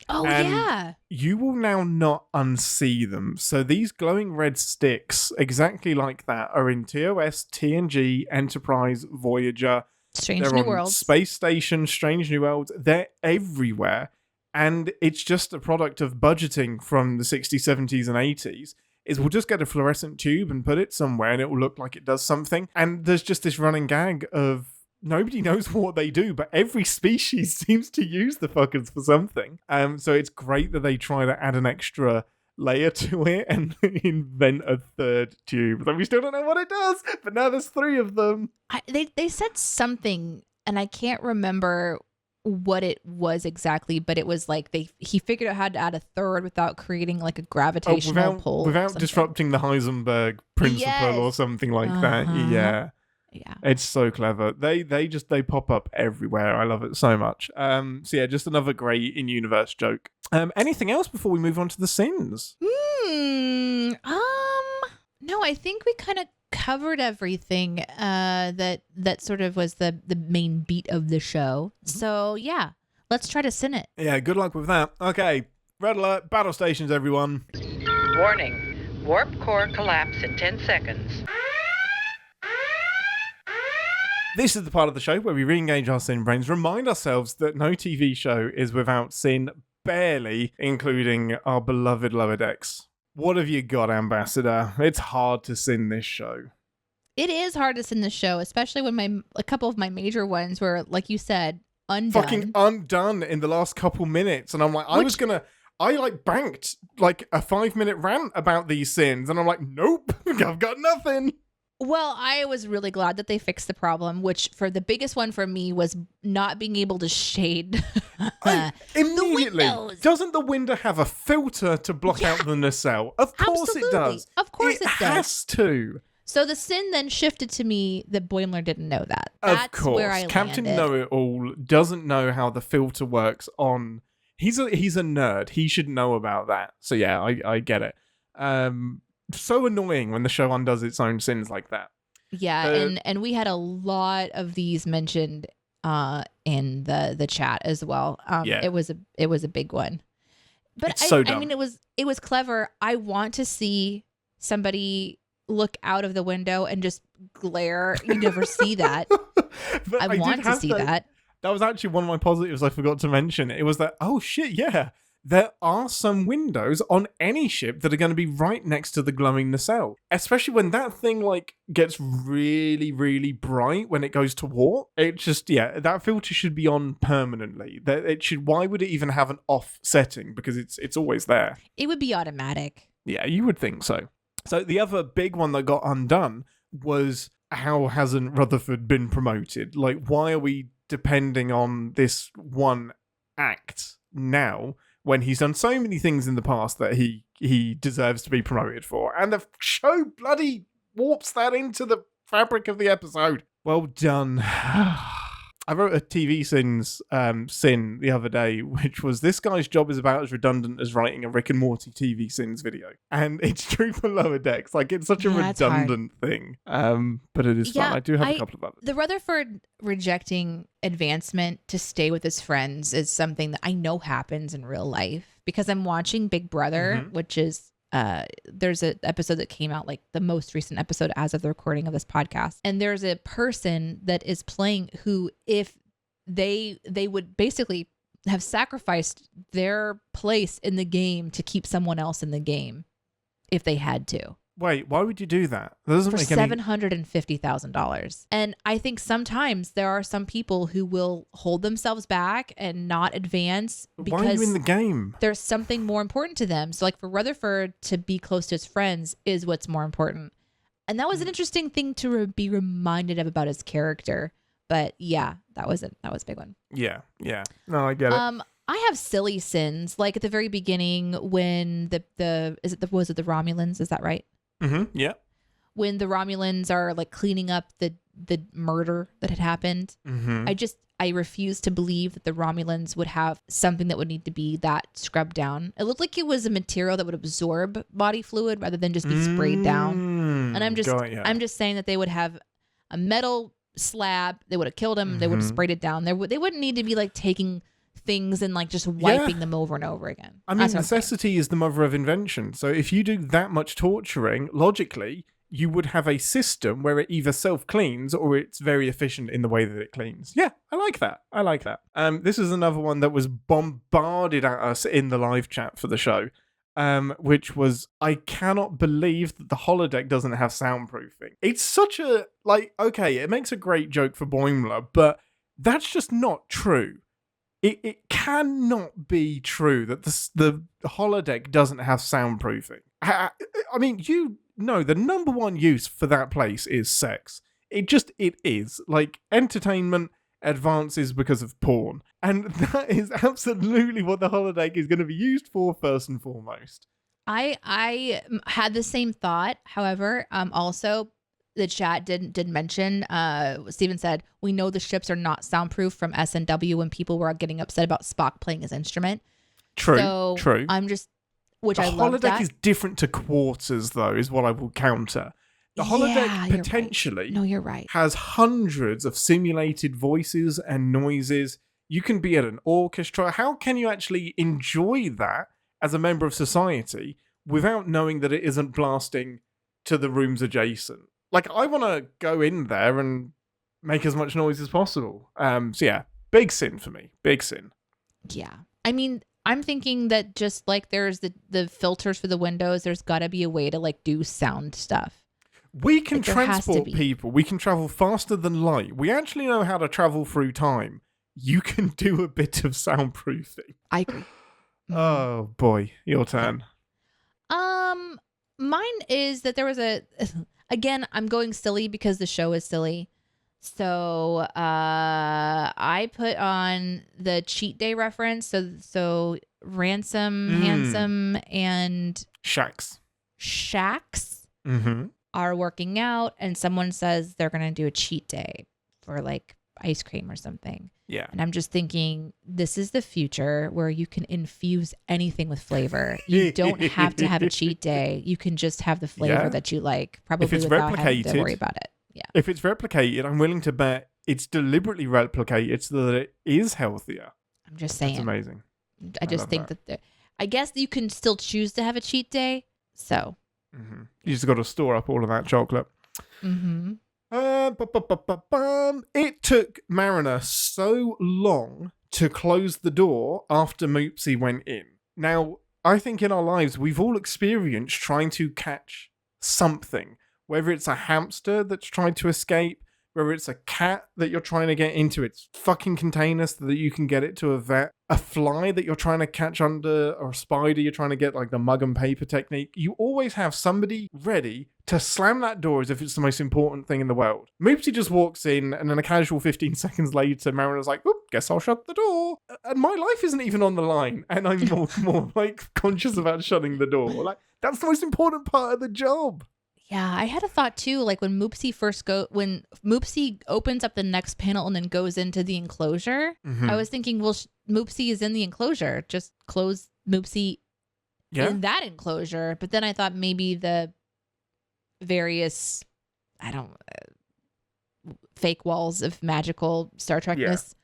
Oh, yeah. You will now not unsee them. So these glowing red sticks, exactly like that, are in TOS, TNG, Enterprise, Voyager. Strange New Worlds. Space Station, Strange New Worlds. They're everywhere. And it's just a product of budgeting from the 60s, 70s, and 80s. Is we'll just get a fluorescent tube and put it somewhere and it will look like it does something. And there's just this running gag of nobody knows what they do, but every species seems to use the fuckers for something. So it's great that they try to add an extra layer to it and invent a third tube. So we still don't know what it does, but now there's three of them. They said something, and I can't remember what it was exactly, but it was like he figured out how to add a third without creating like a gravitational pull. Without disrupting the Heisenberg principle or something like that. Yeah. Yeah. It's so clever. They pop up everywhere. I love it so much. So yeah, just another great in-universe joke. Anything else before we move on to the sins? No, I think we kind of covered everything that sort of was the main beat of the show. So yeah, let's try to sin it. Yeah, good luck with that. Okay, red alert, battle stations, everyone. Warning, warp core collapse in 10 seconds. This is the part of the show where we re-engage our sin brains, remind ourselves that no TV show is without sin, barely including our beloved Lower Decks. What have you got, Ambassador? It's hard to sin this show. It is hard to sin the show, especially when a couple of my major ones were, like you said, undone. Fucking undone in the last couple minutes. And I'm like, I banked like a 5-minute rant about these sins. And I'm like, nope, I've got nothing. Well, I was really glad that they fixed the problem, which for the biggest one for me was not being able to shade Immediately. the windows. Doesn't the window have a filter to block out the nacelle? Of course Absolutely. it does. Of course it does. It has to. So the sin then shifted to me that Boimler didn't know that. That's of course. where I Captain landed. Know-It-All doesn't know how the filter works on... He's a nerd. He should know about that. So yeah, I get it. So annoying when the show undoes its own sins like that. Yeah, and we had a lot of these mentioned in the chat as well. Yeah. It was a big one. But It's so dumb. I mean it was clever. I want to see somebody look out of the window and just glare. You never see that. I want to see that. That was actually one of my positives I forgot to mention. It was that, oh shit, yeah. There are some windows on any ship that are going to be right next to the glowing nacelle. Especially when that thing like gets really, really bright when it goes to warp. It just, yeah, that filter should be on permanently. Why would it even have an off setting? Because it's always there. It would be automatic. Yeah, you would think so. So the other big one that got undone was, how hasn't Rutherford been promoted? Like, why are we depending on this one act now when he's done so many things in the past that he deserves to be promoted for? And the show bloody warps that into the fabric of the episode. Well done. I wrote a TV Sins sin the other day, which was, this guy's job is about as redundant as writing a Rick and Morty TV Sins video. And it's true for Lower Decks. Like, it's such a redundant thing. But it is fun. I do have a couple of others. The Rutherford rejecting advancement to stay with his friends is something that I know happens in real life, because I'm watching Big Brother, which is there's an episode that came out, like the most recent episode as of the recording of this podcast, and there's a person that is playing who, if they would basically have sacrificed their place in the game to keep someone else in the game if they had to. Wait, why would you do that? That doesn't for make any... $750,000. And I think sometimes there are some people who will hold themselves back and not advance because why are you in the game? There's something more important to them. So like for Rutherford to be close to his friends is what's more important. And that was an interesting thing to be reminded of about his character. But yeah, that was it. That was a big one. Yeah. No, I get it. I have silly sins, like at the very beginning when was it the Romulans? Is that right? Mm-hmm. Yeah. When the Romulans are like cleaning up the murder that had happened, I refuse to believe that the Romulans would have something that would need to be that scrubbed down. It looked like it was a material that would absorb body fluid rather than just be sprayed down. And I'm just saying that they would have a metal slab. They would have killed him. They would have sprayed it down. They wouldn't need to be like taking things and like just wiping them over and over again. I mean, necessity is the mother of invention. So if you do that much torturing, logically, you would have a system where it either self-cleans or it's very efficient in the way that it cleans. Yeah, I like that. This is another one that was bombarded at us in the live chat for the show, which was, I cannot believe that the holodeck doesn't have soundproofing. It's such a, like, okay, it makes a great joke for Boimler, but that's just not true. It cannot be true that the holodeck doesn't have soundproofing. I mean, you know, the number one use for that place is sex. It is. Like, entertainment advances because of porn. And that is absolutely what the holodeck is going to be used for, first and foremost. I had the same thought. However, also, the chat did mention, Steven said, we know the ships are not soundproof from SNW when people were getting upset about Spock playing his instrument. True. I'm just, which I love that. The holodeck is different to quarters, though, is what I will counter. The holodeck potentially you're right. has hundreds of simulated voices and noises. You can be at an orchestra. How can you actually enjoy that as a member of society without knowing that it isn't blasting to the rooms adjacent? Like, I want to go in there and make as much noise as possible. So yeah, big sin for me. Big sin. Yeah. I mean, I'm thinking that just like there's the filters for the windows, there's got to be a way to like do sound stuff. We can Like, there has to transport be. people. We can travel faster than light. We actually know how to travel through time. You can do a bit of soundproofing. I agree. Oh boy, your turn. Mine is that there was again, I'm going silly because the show is silly. So I put on the cheat day reference. So Ransom, Handsome, and Shax Shax are working out, and someone says they're gonna do a cheat day for like ice cream or something. Yeah. And I'm just thinking, this is the future where you can infuse anything with flavor. You don't have to have a cheat day. You can just have the flavor that you like, probably without having to worry about it. Yeah. If it's replicated, I'm willing to bet it's deliberately replicated so that it is healthier. I'm just saying. That's amazing. I just think that I guess you can still choose to have a cheat day. So. You just got to store up all of that chocolate. It took Mariner so long to close the door after Moopsy went in. Now, I think in our lives, we've all experienced trying to catch something, whether it's a hamster that's trying to escape, whether it's a cat that you're trying to get into its fucking container so that you can get it to a vet, a fly that you're trying to catch under, or a spider you're trying to get like the mug and paper technique. You always have somebody ready to slam that door as if it's the most important thing in the world. Moopsy just walks in, and then a casual 15 seconds later, Mariner's like, oop, guess I'll shut the door. And my life isn't even on the line, and I'm more like conscious about shutting the door. Like, that's the most important part of the job. Yeah, I had a thought too, like when Moopsy opens up the next panel and then goes into the enclosure, I was thinking, well, Moopsy is in the enclosure. Just close Moopsy in that enclosure. But then I thought maybe the various, fake walls of magical Star Trekness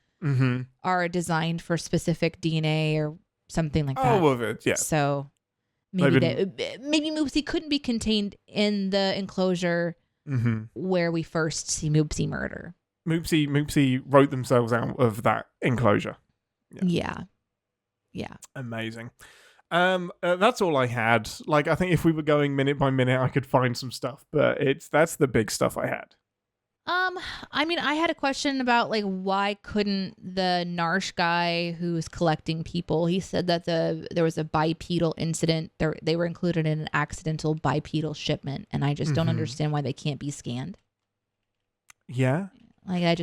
are designed for specific DNA or something like that. All of it, yeah. So maybe Moopsy couldn't be contained in the enclosure where we first see Moopsy murder. Moopsy wrote themselves out of that enclosure. Yeah. Amazing. That's all I had. Like, I think if we were going minute by minute, I could find some stuff, but that's the big stuff I had. I mean, I had a question about like why couldn't the Narsh guy who's collecting people? He said that there was a bipedal incident. They were included in an accidental bipedal shipment, and I just don't understand why they can't be scanned. Yeah, like I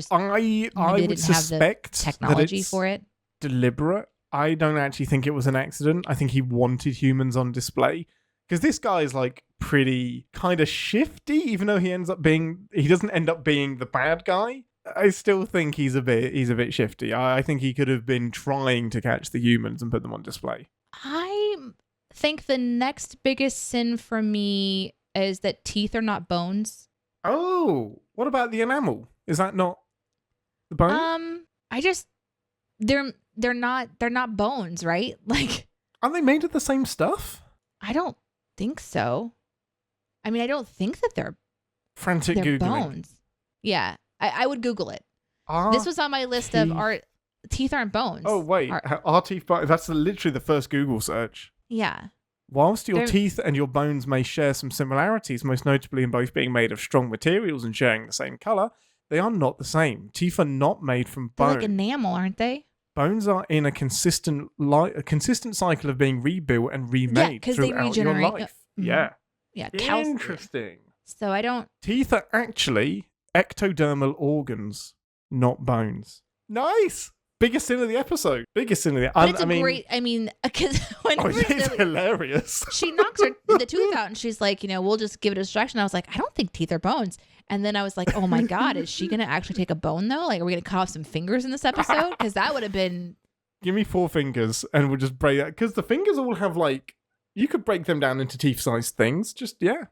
would suspect have the technology for it. Deliberate. I don't actually think it was an accident. I think he wanted humans on display. Because this guy is like pretty kind of shifty, even though he doesn't end up being the bad guy. I still think he's a bit shifty. I think he could have been trying to catch the humans and put them on display. I think the next biggest sin for me is that teeth are not bones. Oh, what about the enamel? Is that not the bone? They're not bones, right? Like, aren't they made of the same stuff? I don't think so. I mean, I don't think that they're Googling. bones. Yeah, I would Google it. This was on my list of our teeth aren't bones. Oh wait, are teeth bones? That's literally the first Google search. Yeah. Whilst your teeth and your bones may share some similarities, most notably in both being made of strong materials and sharing the same color, they are not the same. Teeth are not made from bone. They're like enamel, aren't they? Bones are in a consistent cycle of being rebuilt and remade throughout your life. Yeah. Calcium. Interesting. So I don't... Teeth are actually ectodermal organs, not bones. Nice! Biggest sin of the episode. Great... because it's hilarious. She knocks the tooth out and she's like, we'll just give it a distraction. I was like, I don't think teeth are bones. And then I was like, oh my God, is she going to actually take a bone though? Like, are we going to cut off some fingers in this episode? Because that would have been... Give me 4 fingers and we'll just break that. Because the fingers all have like... You could break them down into teeth-sized things. Just, yeah.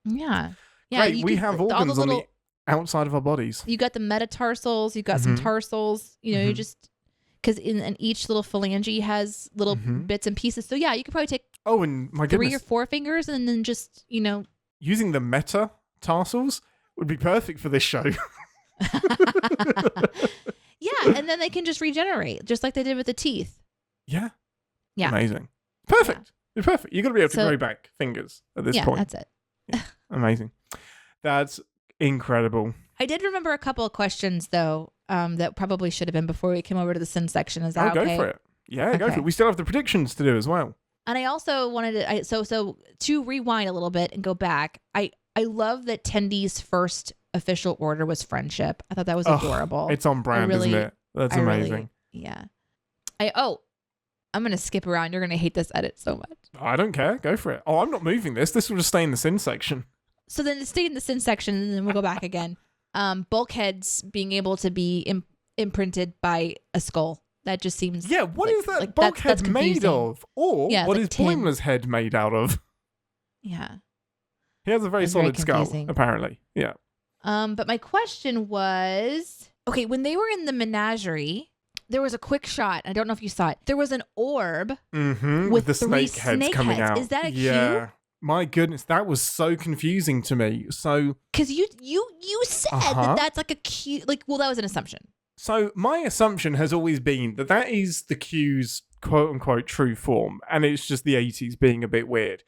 Yeah. Great, we have organs on the outside of our bodies. You got the metatarsals. You got some tarsals. You just... Because in each little phalange has little bits and pieces. So yeah, you could probably take... Oh, and my goodness. 3 or 4 fingers and then just, Using the metatarsals would be perfect for this show. Yeah, and then they can just regenerate, just like they did with the teeth. Yeah. Yeah. Amazing. Perfect. You're perfect. You're going to be able to grow back fingers at this point. Yeah, that's it. Yeah. Amazing. That's incredible. I did remember a couple of questions, though, that probably should have been before we came over to the sin section. Is that okay? Go for it. Yeah, go for it. We still have the predictions to do as well. And I also wanted to, so to rewind a little bit and go back, I love that Tendy's first official order was friendship. I thought that was adorable. It's on brand, isn't it? That's amazing. Yeah. I'm going to skip around. You're going to hate this edit so much. I don't care. Go for it. Oh, I'm not moving this. This will just stay in the sin section. So then to stay in the sin section, and then we'll go back again. Bulkheads being able to be imprinted by a skull. That just seems... Yeah, what is that bulkhead that's made of? Or what is Boimler's head made out of? Yeah. He has a very solid skull, apparently. Yeah. But my question was... Okay, when they were in the menagerie... There was a quick shot. I don't know if you saw it. There was an orb with the three snake heads coming out. Is that a cue? Yeah. My goodness, that was so confusing to me. So, because you said that that's like a cue. Like, well, that was an assumption. So my assumption has always been that is the cue's quote unquote true form, and it's just the 80s being a bit weird.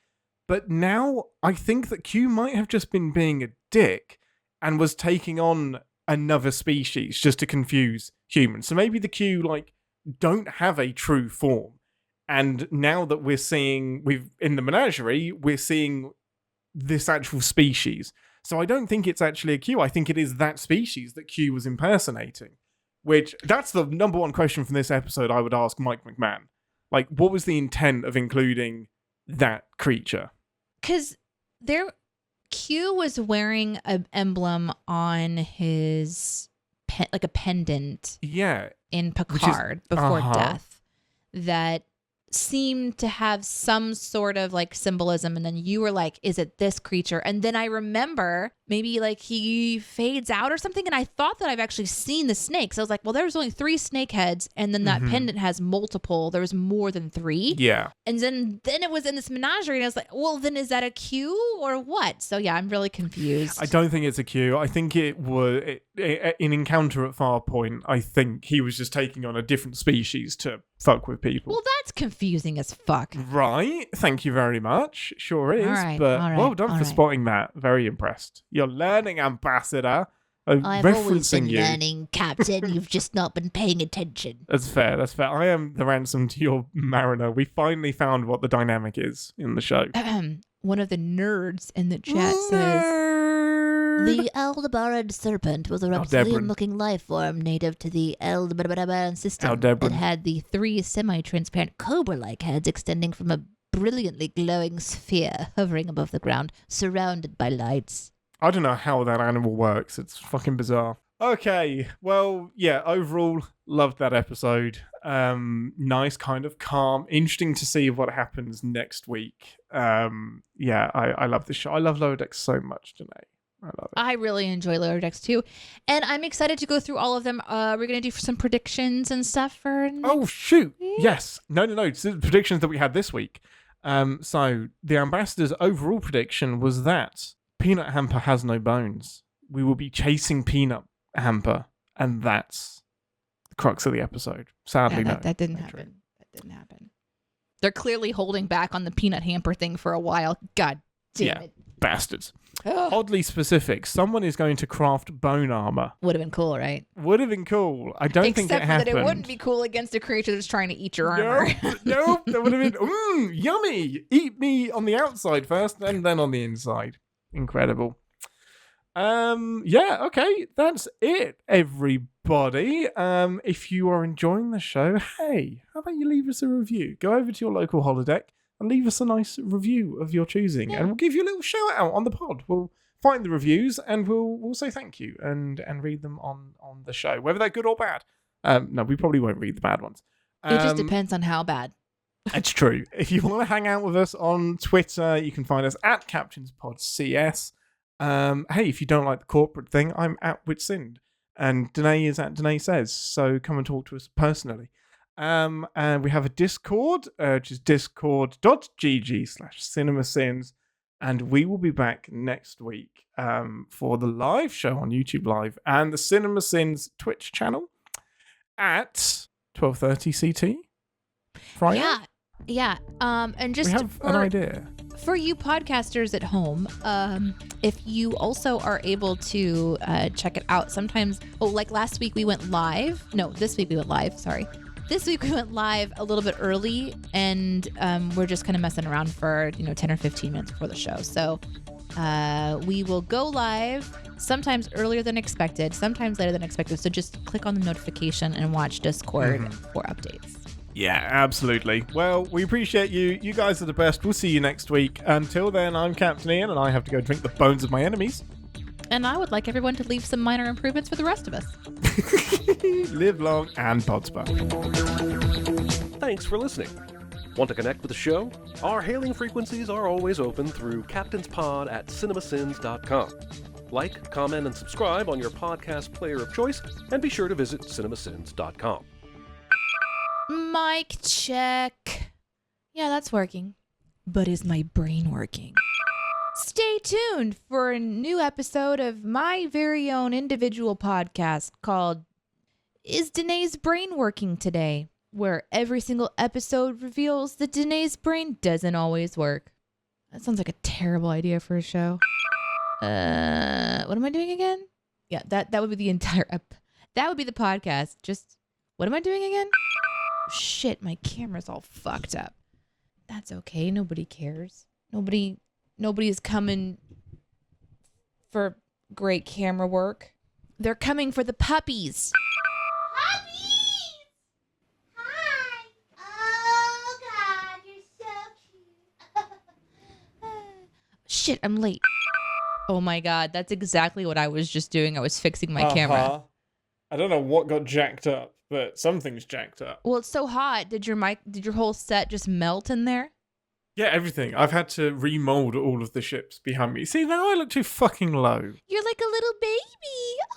But now I think that Q might have just been being a dick and was taking on another species just to confuse humans. So maybe the Q don't have a true form. And now that in the menagerie, we're seeing this actual species. So I don't think it's actually a Q. I think it is that species that Q was impersonating. Which, that's the number one question from this episode I would ask Mike McMahon. What was the intent of including that creature? Because Q was wearing an emblem on his like a pendant. Yeah. In Picard before death that seemed to have some sort of symbolism, and then you were like, is it this creature? And then I remember maybe he fades out or something, and I thought that I've actually seen the snakes. I was like, well, there's only 3 snake heads, and then that pendant has multiple. There was more than 3. Yeah. And then it was in this menagerie, and I was like, well, then is that a Q or what? So yeah, I'm really confused. I don't think it's a Q. I think it was in Encounter at Farpoint. I think he was just taking on a different species to fuck with people. Well, that's confusing as fuck. Right. Thank you very much. Sure is. Well done for spotting that. Very impressed. You're learning, Ambassador. I've always been learning, Captain. You've just not been paying attention. That's fair. I am the ransom to your mariner. We finally found what the dynamic is in the show. One of the nerds in the chat says... The Aldebaran serpent was a reptilian-looking life form native to the Aldebaran system that had the 3 semi-transparent cobra-like heads extending from a brilliantly glowing sphere hovering above the ground, surrounded by lights. I don't know how that animal works. It's fucking bizarre. Okay, well, yeah, overall, loved that episode. Nice, kind of calm. Interesting to see what happens next week. Yeah, I love this show. I love Lower Decks so much, Deneé. I love it. I really enjoy Lower Decks too. And I'm excited to go through all of them. We're going to do some predictions and stuff for... Oh, shoot. Yes. No. It's the predictions that we had this week. So the Ambassador's overall prediction was that Peanut Hamper has no bones. We will be chasing Peanut Hamper, and that's the crux of the episode. Sadly, no. That didn't happen. They're clearly holding back on the Peanut Hamper thing for a while. God damn it. Bastards. Oddly specific. Someone is going to craft bone armor. Would have been cool, right? Would have been cool. I don't think it happened. Except that it wouldn't be cool against a creature that's trying to eat your armor. Nope. That would have been, yummy. Eat me on the outside first, and then on the inside. Incredible. Yeah, okay. That's it, everybody. If you are enjoying the show, hey, how about you leave us a review? Go over to your local holodeck and leave us a nice review of your choosing, and we'll give you a little shout out on the pod. We'll find the reviews and we'll say thank you and read them on the show, whether they're good or bad. No, we probably won't read the bad ones. It just depends on how bad. It's true. If you want to hang out with us on Twitter, you can find us at CaptainsPodCS. Hey, if you don't like the corporate thing, I'm at Whitsind, and Deneé is at Deneé Says. So come and talk to us personally. And we have a Discord, which is discord.gg/CinemaSins. And we will be back next week for the live show on YouTube Live and the CinemaSins Twitch channel at 12:30 CT Friday. Yeah. Yeah. And just We have an idea. for you podcasters at home, if you also are able to check it out sometimes. Oh, like last week we went live. No, this week we went live. Sorry. This week we went live a little bit early, and we're just kind of messing around for 10 or 15 minutes before the show. So we will go live sometimes earlier than expected, sometimes later than expected. So just click on the notification and watch Discord for updates. Yeah, absolutely. Well, we appreciate you. You guys are the best. We'll see you next week. Until then, I'm Captain Ian, and I have to go drink the bones of my enemies. And I would like everyone to leave some minor improvements for the rest of us. Live long and prosper. Thanks for listening. Want to connect with the show? Our hailing frequencies are always open through captainspod@cinemasins.com. Like, comment, and subscribe on your podcast player of choice, and be sure to visit cinemasins.com. Mic check. Yeah, that's working. But is my brain working? Stay tuned for a new episode of my very own individual podcast called Is Deneé's Brain Working Today? Where every single episode reveals that Deneé's brain doesn't always work. That sounds like a terrible idea for a show. What am I doing again? Yeah, that would be the entire that would be the podcast. Just what am I doing again? Shit, my camera's all fucked up. That's okay. Nobody cares. Nobody is coming for great camera work. They're coming for the puppies. Puppies! Hi! Oh, God, you're so cute. Shit, I'm late. Oh my God, that's exactly what I was just doing. I was fixing my camera. I don't know what got jacked up, but something's jacked up. Well, it's so hot. Did your whole set just melt in there? Yeah, everything. I've had to remold all of the ships behind me. See, now I look too fucking low. You're like a little baby. Oh,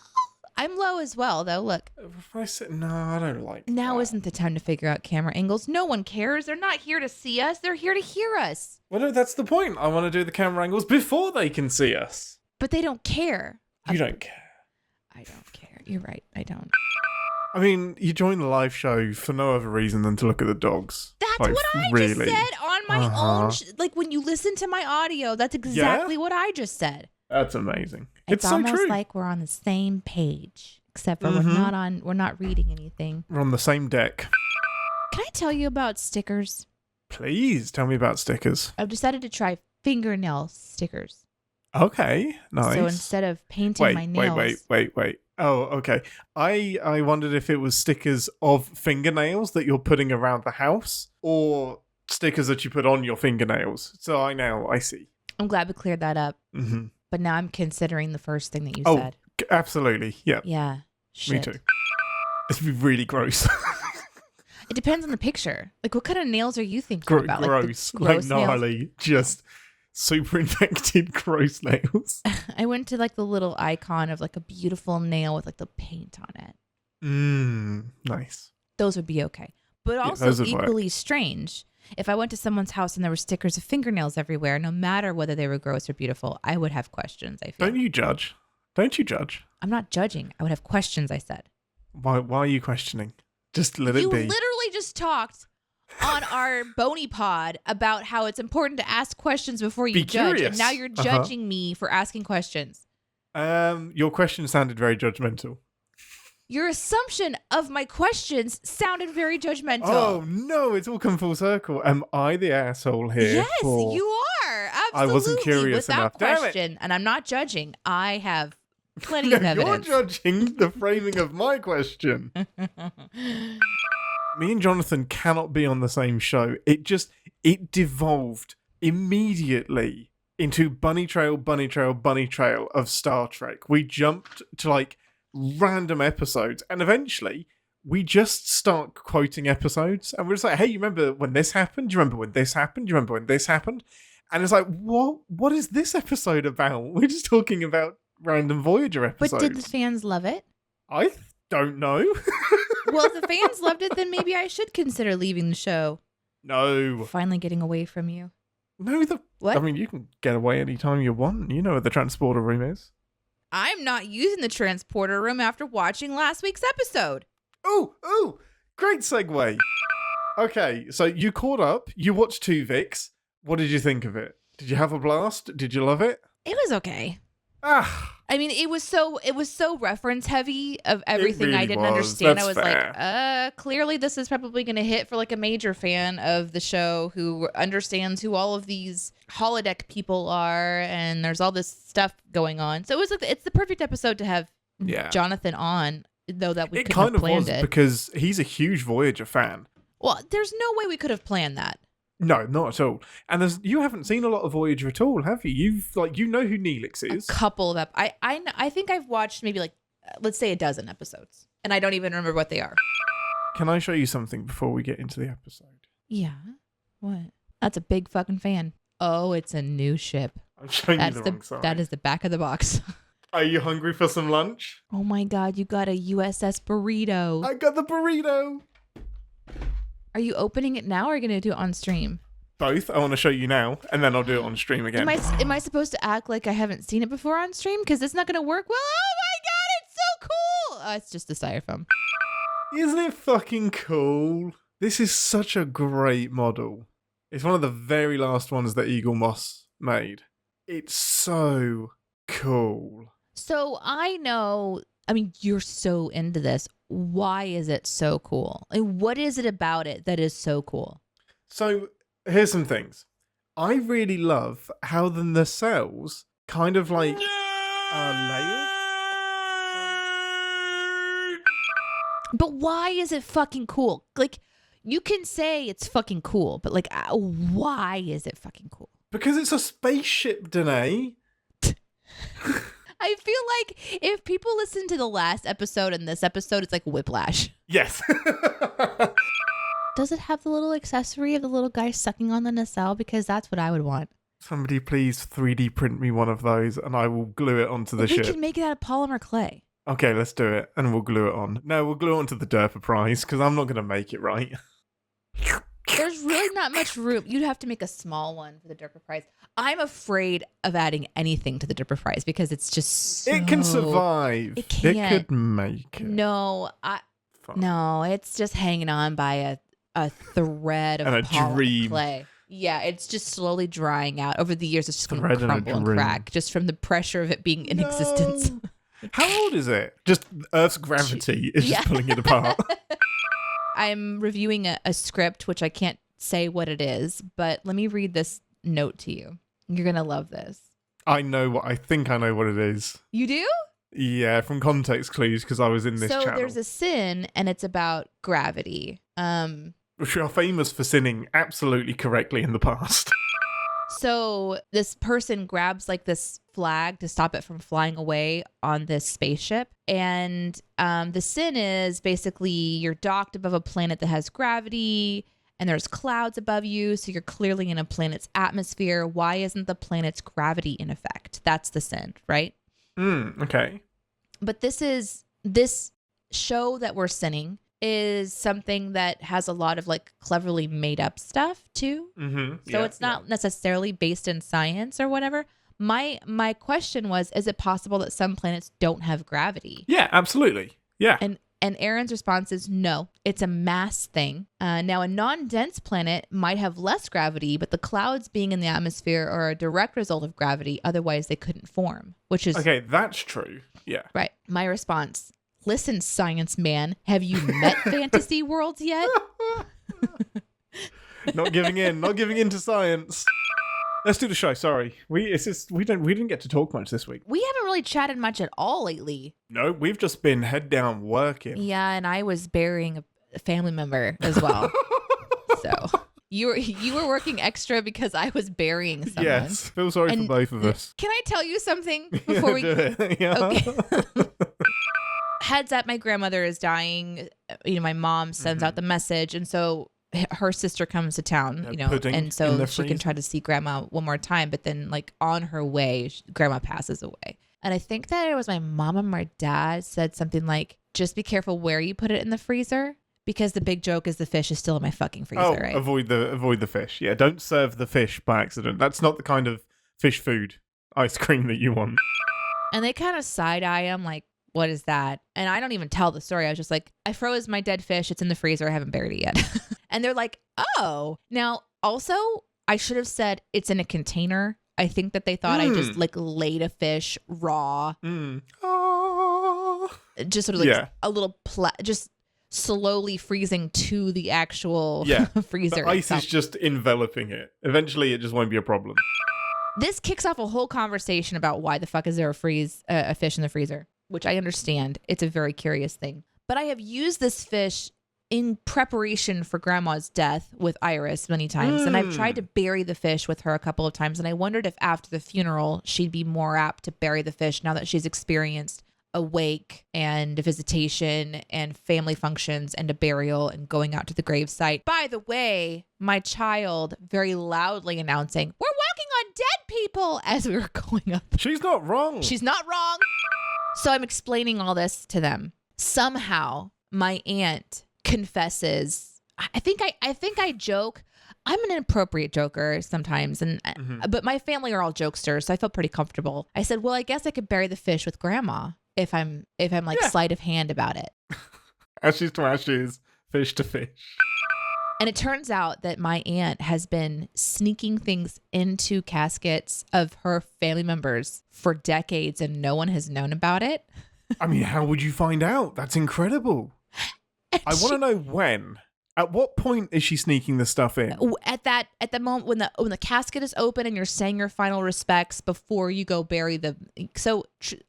I'm low as well, though. Look. If I said, no, I don't like Now that. isn't the time to figure out camera angles. No one cares. They're not here to see us. They're here to hear us. Well, no, that's the point. I want to do the camera angles before they can see us. But they don't care. You don't care. I don't care. You're right. I don't. I mean, you join the live show for no other reason than to look at the dogs. That's Like, what I really. just said on my own. Like when you listen to my audio, that's exactly what I just said. That's amazing. It's so almost true. like we're on the same page, except for we're not reading anything. We're on the same deck. Can I tell you about stickers? Please tell me about stickers. I've decided to try fingernail stickers. Okay, nice. So instead of painting my nails. Wait. Oh, okay. I wondered if it was stickers of fingernails that you're putting around the house or stickers that you put on your fingernails. So I see. I'm glad we cleared that up. Mm-hmm. But now I'm considering the first thing that you Oh, said. absolutely. Yeah. Yeah. Shit. Me too. It's really gross. It depends on the picture. Like, what kind of nails are you thinking about? Gross. Like, Like nails? gnarly. Just super infected gross nails. I went to like the little icon of like a beautiful nail with like the paint on it. Nice. Those would be okay. But also those would work. equally strange. If I went to someone's house and there were stickers of fingernails everywhere, no matter whether they were gross or beautiful, I would have questions, I feel. Don't you judge? Don't you judge? I'm not judging. I would have questions, I said. Why are you questioning? Just let it You be. literally just talked on our Boney Pod about how it's important to ask questions before you Be judge. curious. And now you're judging me for asking questions. Your question sounded very judgmental. Your assumption of my questions sounded very judgmental. Oh no, it's all come full circle. Am I the asshole here? Yes, for- you are. Absolutely. I wasn't curious without enough. Damn it. question. And I'm not judging. I have plenty of You're evidence. judging the framing of my question. Me and Jonathan cannot be on the same show. It devolved immediately into bunny trail of Star Trek. We jumped to like random episodes, and eventually we just start quoting episodes, and we're just like, hey, you remember when this happened? Do you remember when this happened? Do you remember when this happened? And it's like, what is this episode about? We're just talking about random Voyager episodes. But did the fans love it? I don't know. Well, if the fans loved it, then maybe I should consider leaving the show. No. Finally getting away from you. No, What? I mean, you can get away anytime you want. You know where the transporter room is. I'm not using the transporter room after watching last week's episode. Ooh, great segue. Okay, so you caught up. You watched two Vics. What did you think of it? Did you have a blast? Did you love it? It was okay. Ah, I mean, it was so reference heavy of everything I really didn't was. understand. That's I was fair. like, clearly this is probably going to hit for like a major fan of the show who understands who all of these holodeck people are, and there's all this stuff going on. So it was like it's the perfect episode to have Yeah. Jonathan on, though that we It couldn't kind have of planned was it. because he's a huge Voyager fan. Well, there's no way we could have planned that. No, not at all. And you haven't seen a lot of Voyager at all, have you? You know who Neelix is. A couple of I think I've watched maybe like let's say a dozen episodes, and I don't even remember what they are. Can I show you something before we get into the episode? Yeah. What? That's a big fucking fan. Oh, it's a new ship. I'm showing That's you the wrong side. that is the back of the box. Are you hungry for some lunch? Oh my god, you got a USS burrito. I got the burrito. Are you opening it now or are you going to do it on stream? Both. I want to show you now, and then I'll do it on stream again. Am I supposed to act like I haven't seen it before on stream? Because it's not going to work well. Oh my god, it's so cool. Oh, it's just the styrofoam. Isn't it fucking cool? This is such a great model. It's one of the very last ones that Eagle Moss made. It's so cool. So I know, I mean, you're so into this. Why is it so cool? Like, what is it about it that is so cool? So here's some things. I really love how the nacelles kind of like are layered. But why is it fucking cool? Like, you can say it's fucking cool, but like, why is it fucking cool? Because it's a spaceship, Deneé. I feel like if people listen to the last episode and this episode, it's like whiplash. Yes. Does it have the little accessory of the little guy sucking on the nacelle? Because that's what I would want. Somebody please 3D print me one of those and I will glue it onto the We ship. can make it out of polymer clay. Okay, let's do it. And we'll glue it on. No, we'll glue it onto the Derpa prize because I'm not going to make it right. There's really not much room. You'd have to make a small one for the Derpa Prize. I'm afraid of adding anything to the Derpa Prize because it's just so... It can survive. It can't. It could make it. No, Fine. it's just hanging on by a thread of And a polymer dream. clay. Yeah, it's just slowly drying out. Over the years, it's just going to Thread and a crumble and dream. crack just from the pressure of it being in existence. How old is it? Just Earth's gravity is Yeah. just pulling it apart. I'm reviewing a script, which I can't say what it is, but let me read this note to you. You're going to love this. I think I know what it is. You do? Yeah, from context clues because I was in this So channel. there's a sin, and it's about gravity. Which are famous for sinning absolutely correctly in the past. So this person grabs like this flag to stop it from flying away on this spaceship. And the sin is basically you're docked above a planet that has gravity and there's clouds above you. So you're clearly in a planet's atmosphere. Why isn't the planet's gravity in effect? That's the sin, right? Okay. But this show that we're sinning is something that has a lot of like cleverly made up stuff too. Mm-hmm. So it's not necessarily based in science or whatever. My question was, is it possible that some planets don't have gravity? Yeah, absolutely. Yeah. And Aaron's response is no, it's a mass thing. Now, a non-dense planet might have less gravity, but the clouds being in the atmosphere are a direct result of gravity. Otherwise, they couldn't form, which is... Okay, that's true. Yeah. Right. My response, listen, science man, have you met fantasy worlds yet? Not giving in to science. Let's do the show. Sorry, we didn't get to talk much this week. We haven't really chatted much at all lately. No, we've just been head down working. Yeah, and I was burying a family member as well. So you were working extra because I was burying someone. Yes, feel sorry for both of us. Can I tell you something before we? Do it. Yeah. Okay. Heads up, my grandmother is dying. My mom sends out the message, and so her sister comes to town, pudding and in so the she can freezer. try to see grandma one more time. But then, like on her way, grandma passes away. And I think that it was my mom and my dad said something like, "Just be careful where you put it in the freezer." Because the big joke is the fish is still in my fucking freezer, right? avoid the fish. Yeah, don't serve the fish by accident. That's not the kind of fish food ice cream that you want. And they kind of side-eye him like, what is that? And I don't even tell the story. I was just like, I froze my dead fish. It's in the freezer. I haven't buried it yet. And they're like, oh. Now, also, I should have said it's in a container. I think that they thought I just like laid a fish raw. Oh. Just sort of like a little, just slowly freezing to the actual freezer. The ice itself. is just enveloping it. Eventually, it just won't be a problem. This kicks off a whole conversation about why the fuck is there a fish in the freezer, which I understand. It's a very curious thing. But I have used this fish in preparation for Grandma's death with Iris many times. And I've tried to bury the fish with her a couple of times. And I wondered if after the funeral, she'd be more apt to bury the fish now that she's experienced a wake and a visitation and family functions and a burial and going out to the gravesite. By the way, my child very loudly announcing, "We're walking on dead people," as we were going up. She's not wrong. She's not wrong. So I'm explaining all this to them. Somehow my aunt confesses. I think I joke. I'm an inappropriate joker sometimes, and but my family are all jokesters, so I felt pretty comfortable. I said, "Well, I guess I could bury the fish with Grandma if I'm like sleight of hand about it." Ashes to ashes, fish to fish. And it turns out that my aunt has been sneaking things into caskets of her family members for decades, and no one has known about it. I mean, how would you find out? That's incredible. I want to know when. At what point is she sneaking the stuff in? At the moment when the casket is open and you're saying your final respects before you go bury the. So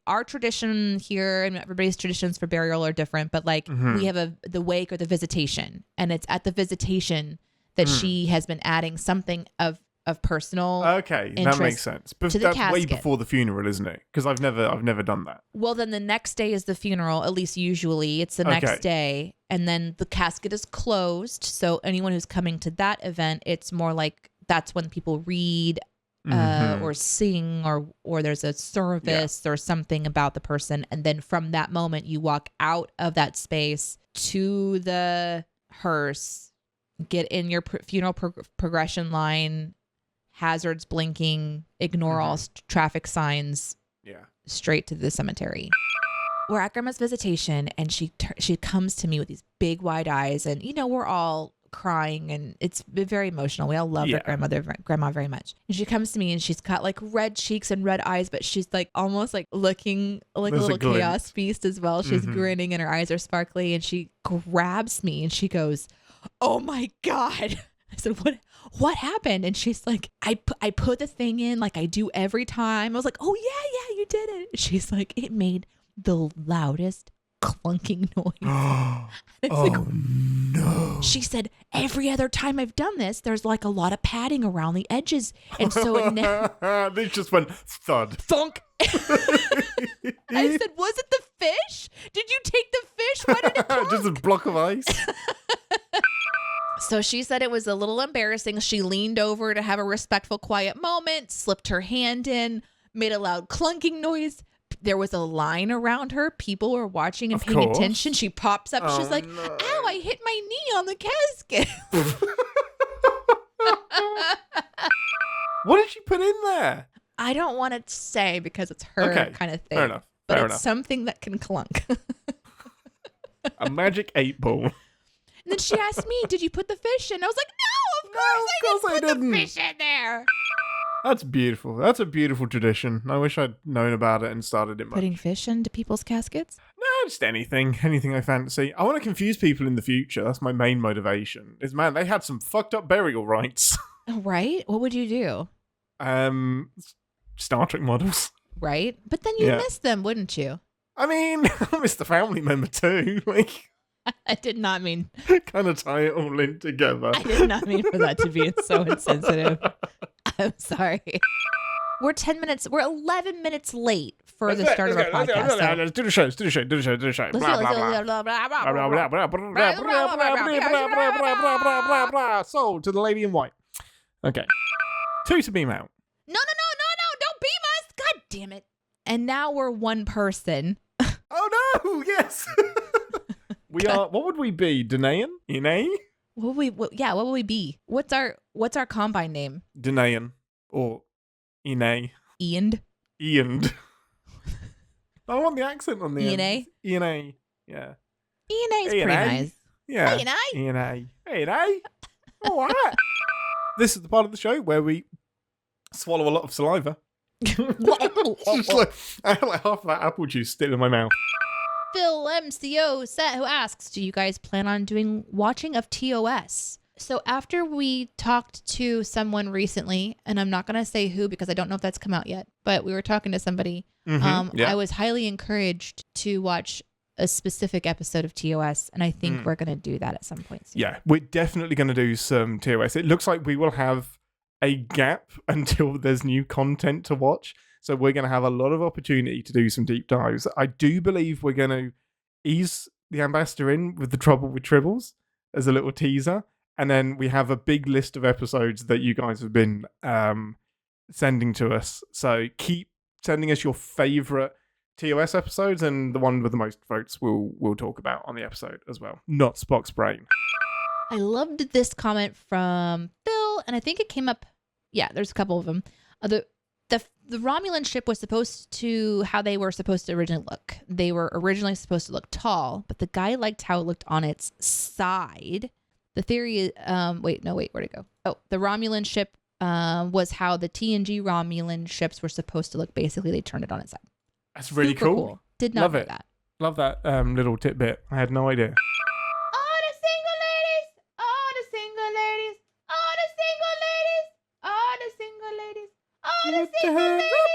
our tradition here, and everybody's traditions for burial are different, but like we have the wake or the visitation, and it's at the visitation that she has been adding something of personal. Okay, that makes sense. But to the that's way casket. before the funeral, isn't it? Because I've never done that. Well, then the next day is the funeral. At least usually it's the next day, and then the casket is closed. So anyone who's coming to that event, it's more like that's when people read or sing or there's a service or something about the person, and then from that moment you walk out of that space to the hearse, get in your funeral progression line. Hazards blinking, ignore all traffic signs, straight to the cemetery. We're at Grandma's visitation, and she comes to me with these big wide eyes, and we're all crying, and it's very emotional. We all love our grandma very much. And she comes to me, and she's got like red cheeks and red eyes, but she's like almost like looking like There's a little a chaos feast as well. She's grinning, and her eyes are sparkly, and she grabs me, and she goes, "Oh my God." I said, what happened? And she's like, I put the thing in like I do every time. I was like, "Oh yeah, you did it." She's like, "It made the loudest clunking noise." No. She said, "Every other time I've done this, there's like a lot of padding around the edges. And so it This just went thud. thunk." I said, "Was it the fish? Did you take the fish? Why did it clunk?" Just a block of ice. So she said it was a little embarrassing. She leaned over to have a respectful, quiet moment, slipped her hand in, made a loud clunking noise. There was a line around her. People were watching and paying attention. She pops up. She's like, no. "Ow, I hit my knee on the casket." What did she put in there? I don't want to say because it's her kind of thing. Fair enough. But Fair it's enough. something that can clunk. A magic 8-ball. And then she asked me, "Did you put the fish in?" I was like, "No, of course I didn't put the fish in there." That's beautiful. That's a beautiful tradition. I wish I'd known about it and started it much. Putting fish into people's caskets? No, just anything I fancy. I want to confuse people in the future. That's my main motivation. Is, man, they had some fucked up burial rites. Right? What would you do? Star Trek models. Right? But then you'd miss them, wouldn't you? I mean, I miss the family member too. Like, I did not mean. kind of tie it all in together. I did not mean for that to be so insensitive. I'm sorry. We're 11 minutes late for the start of our podcast. Let's do the show. Let's do the show. So, to the lady in white. Okay. Two to beam out. No, don't beam us. God damn it. And now we're one person. Oh no! Yes. We are. What would we be? Denean? Deneé? What would we be? What's our combine name? Denean or Deneé? Ian. I want the accent on the Deneé? end. Deneé. Yeah. Deneé is pretty nice. Yeah. Hey, Deneé. E&A. Hey, Deneé. All right. This is the part of the show where we swallow a lot of saliva. Just like, I had like half of that apple juice still in my mouth. Phil MCO set who asks, do you guys plan on doing watching of TOS? So after we talked to someone recently, and I'm not going to say who because I don't know if that's come out yet, but we were talking to somebody. Yeah. I was highly encouraged to watch a specific episode of TOS, and I think we're going to do that at some point soon. Yeah, we're definitely going to do some TOS. It looks like we will have a gap until there's new content to watch. So we're going to have a lot of opportunity to do some deep dives. I do believe we're going to ease the ambassador in with the trouble with tribbles as a little teaser. And then we have a big list of episodes that you guys have been sending to us. So keep sending us your favorite TOS episodes, and the one with the most votes we'll talk about on the episode as well. Not Spock's brain. I loved this comment from Phil, and I think it came up. Yeah, there's a couple of them. The Romulan ship was supposed to how they were supposed to originally look. They were originally supposed to look tall, but the guy liked how it looked on its side. The theory is, where'd it go? Oh, the Romulan ship was how the TNG Romulan ships were supposed to look. Basically, they turned it on its side. That's really Super cool. Did not Love know it. that. Love that little tidbit. I had no idea. All the single ladies, all the single ladies, all the single ladies, all the single ladies, all the single ladies.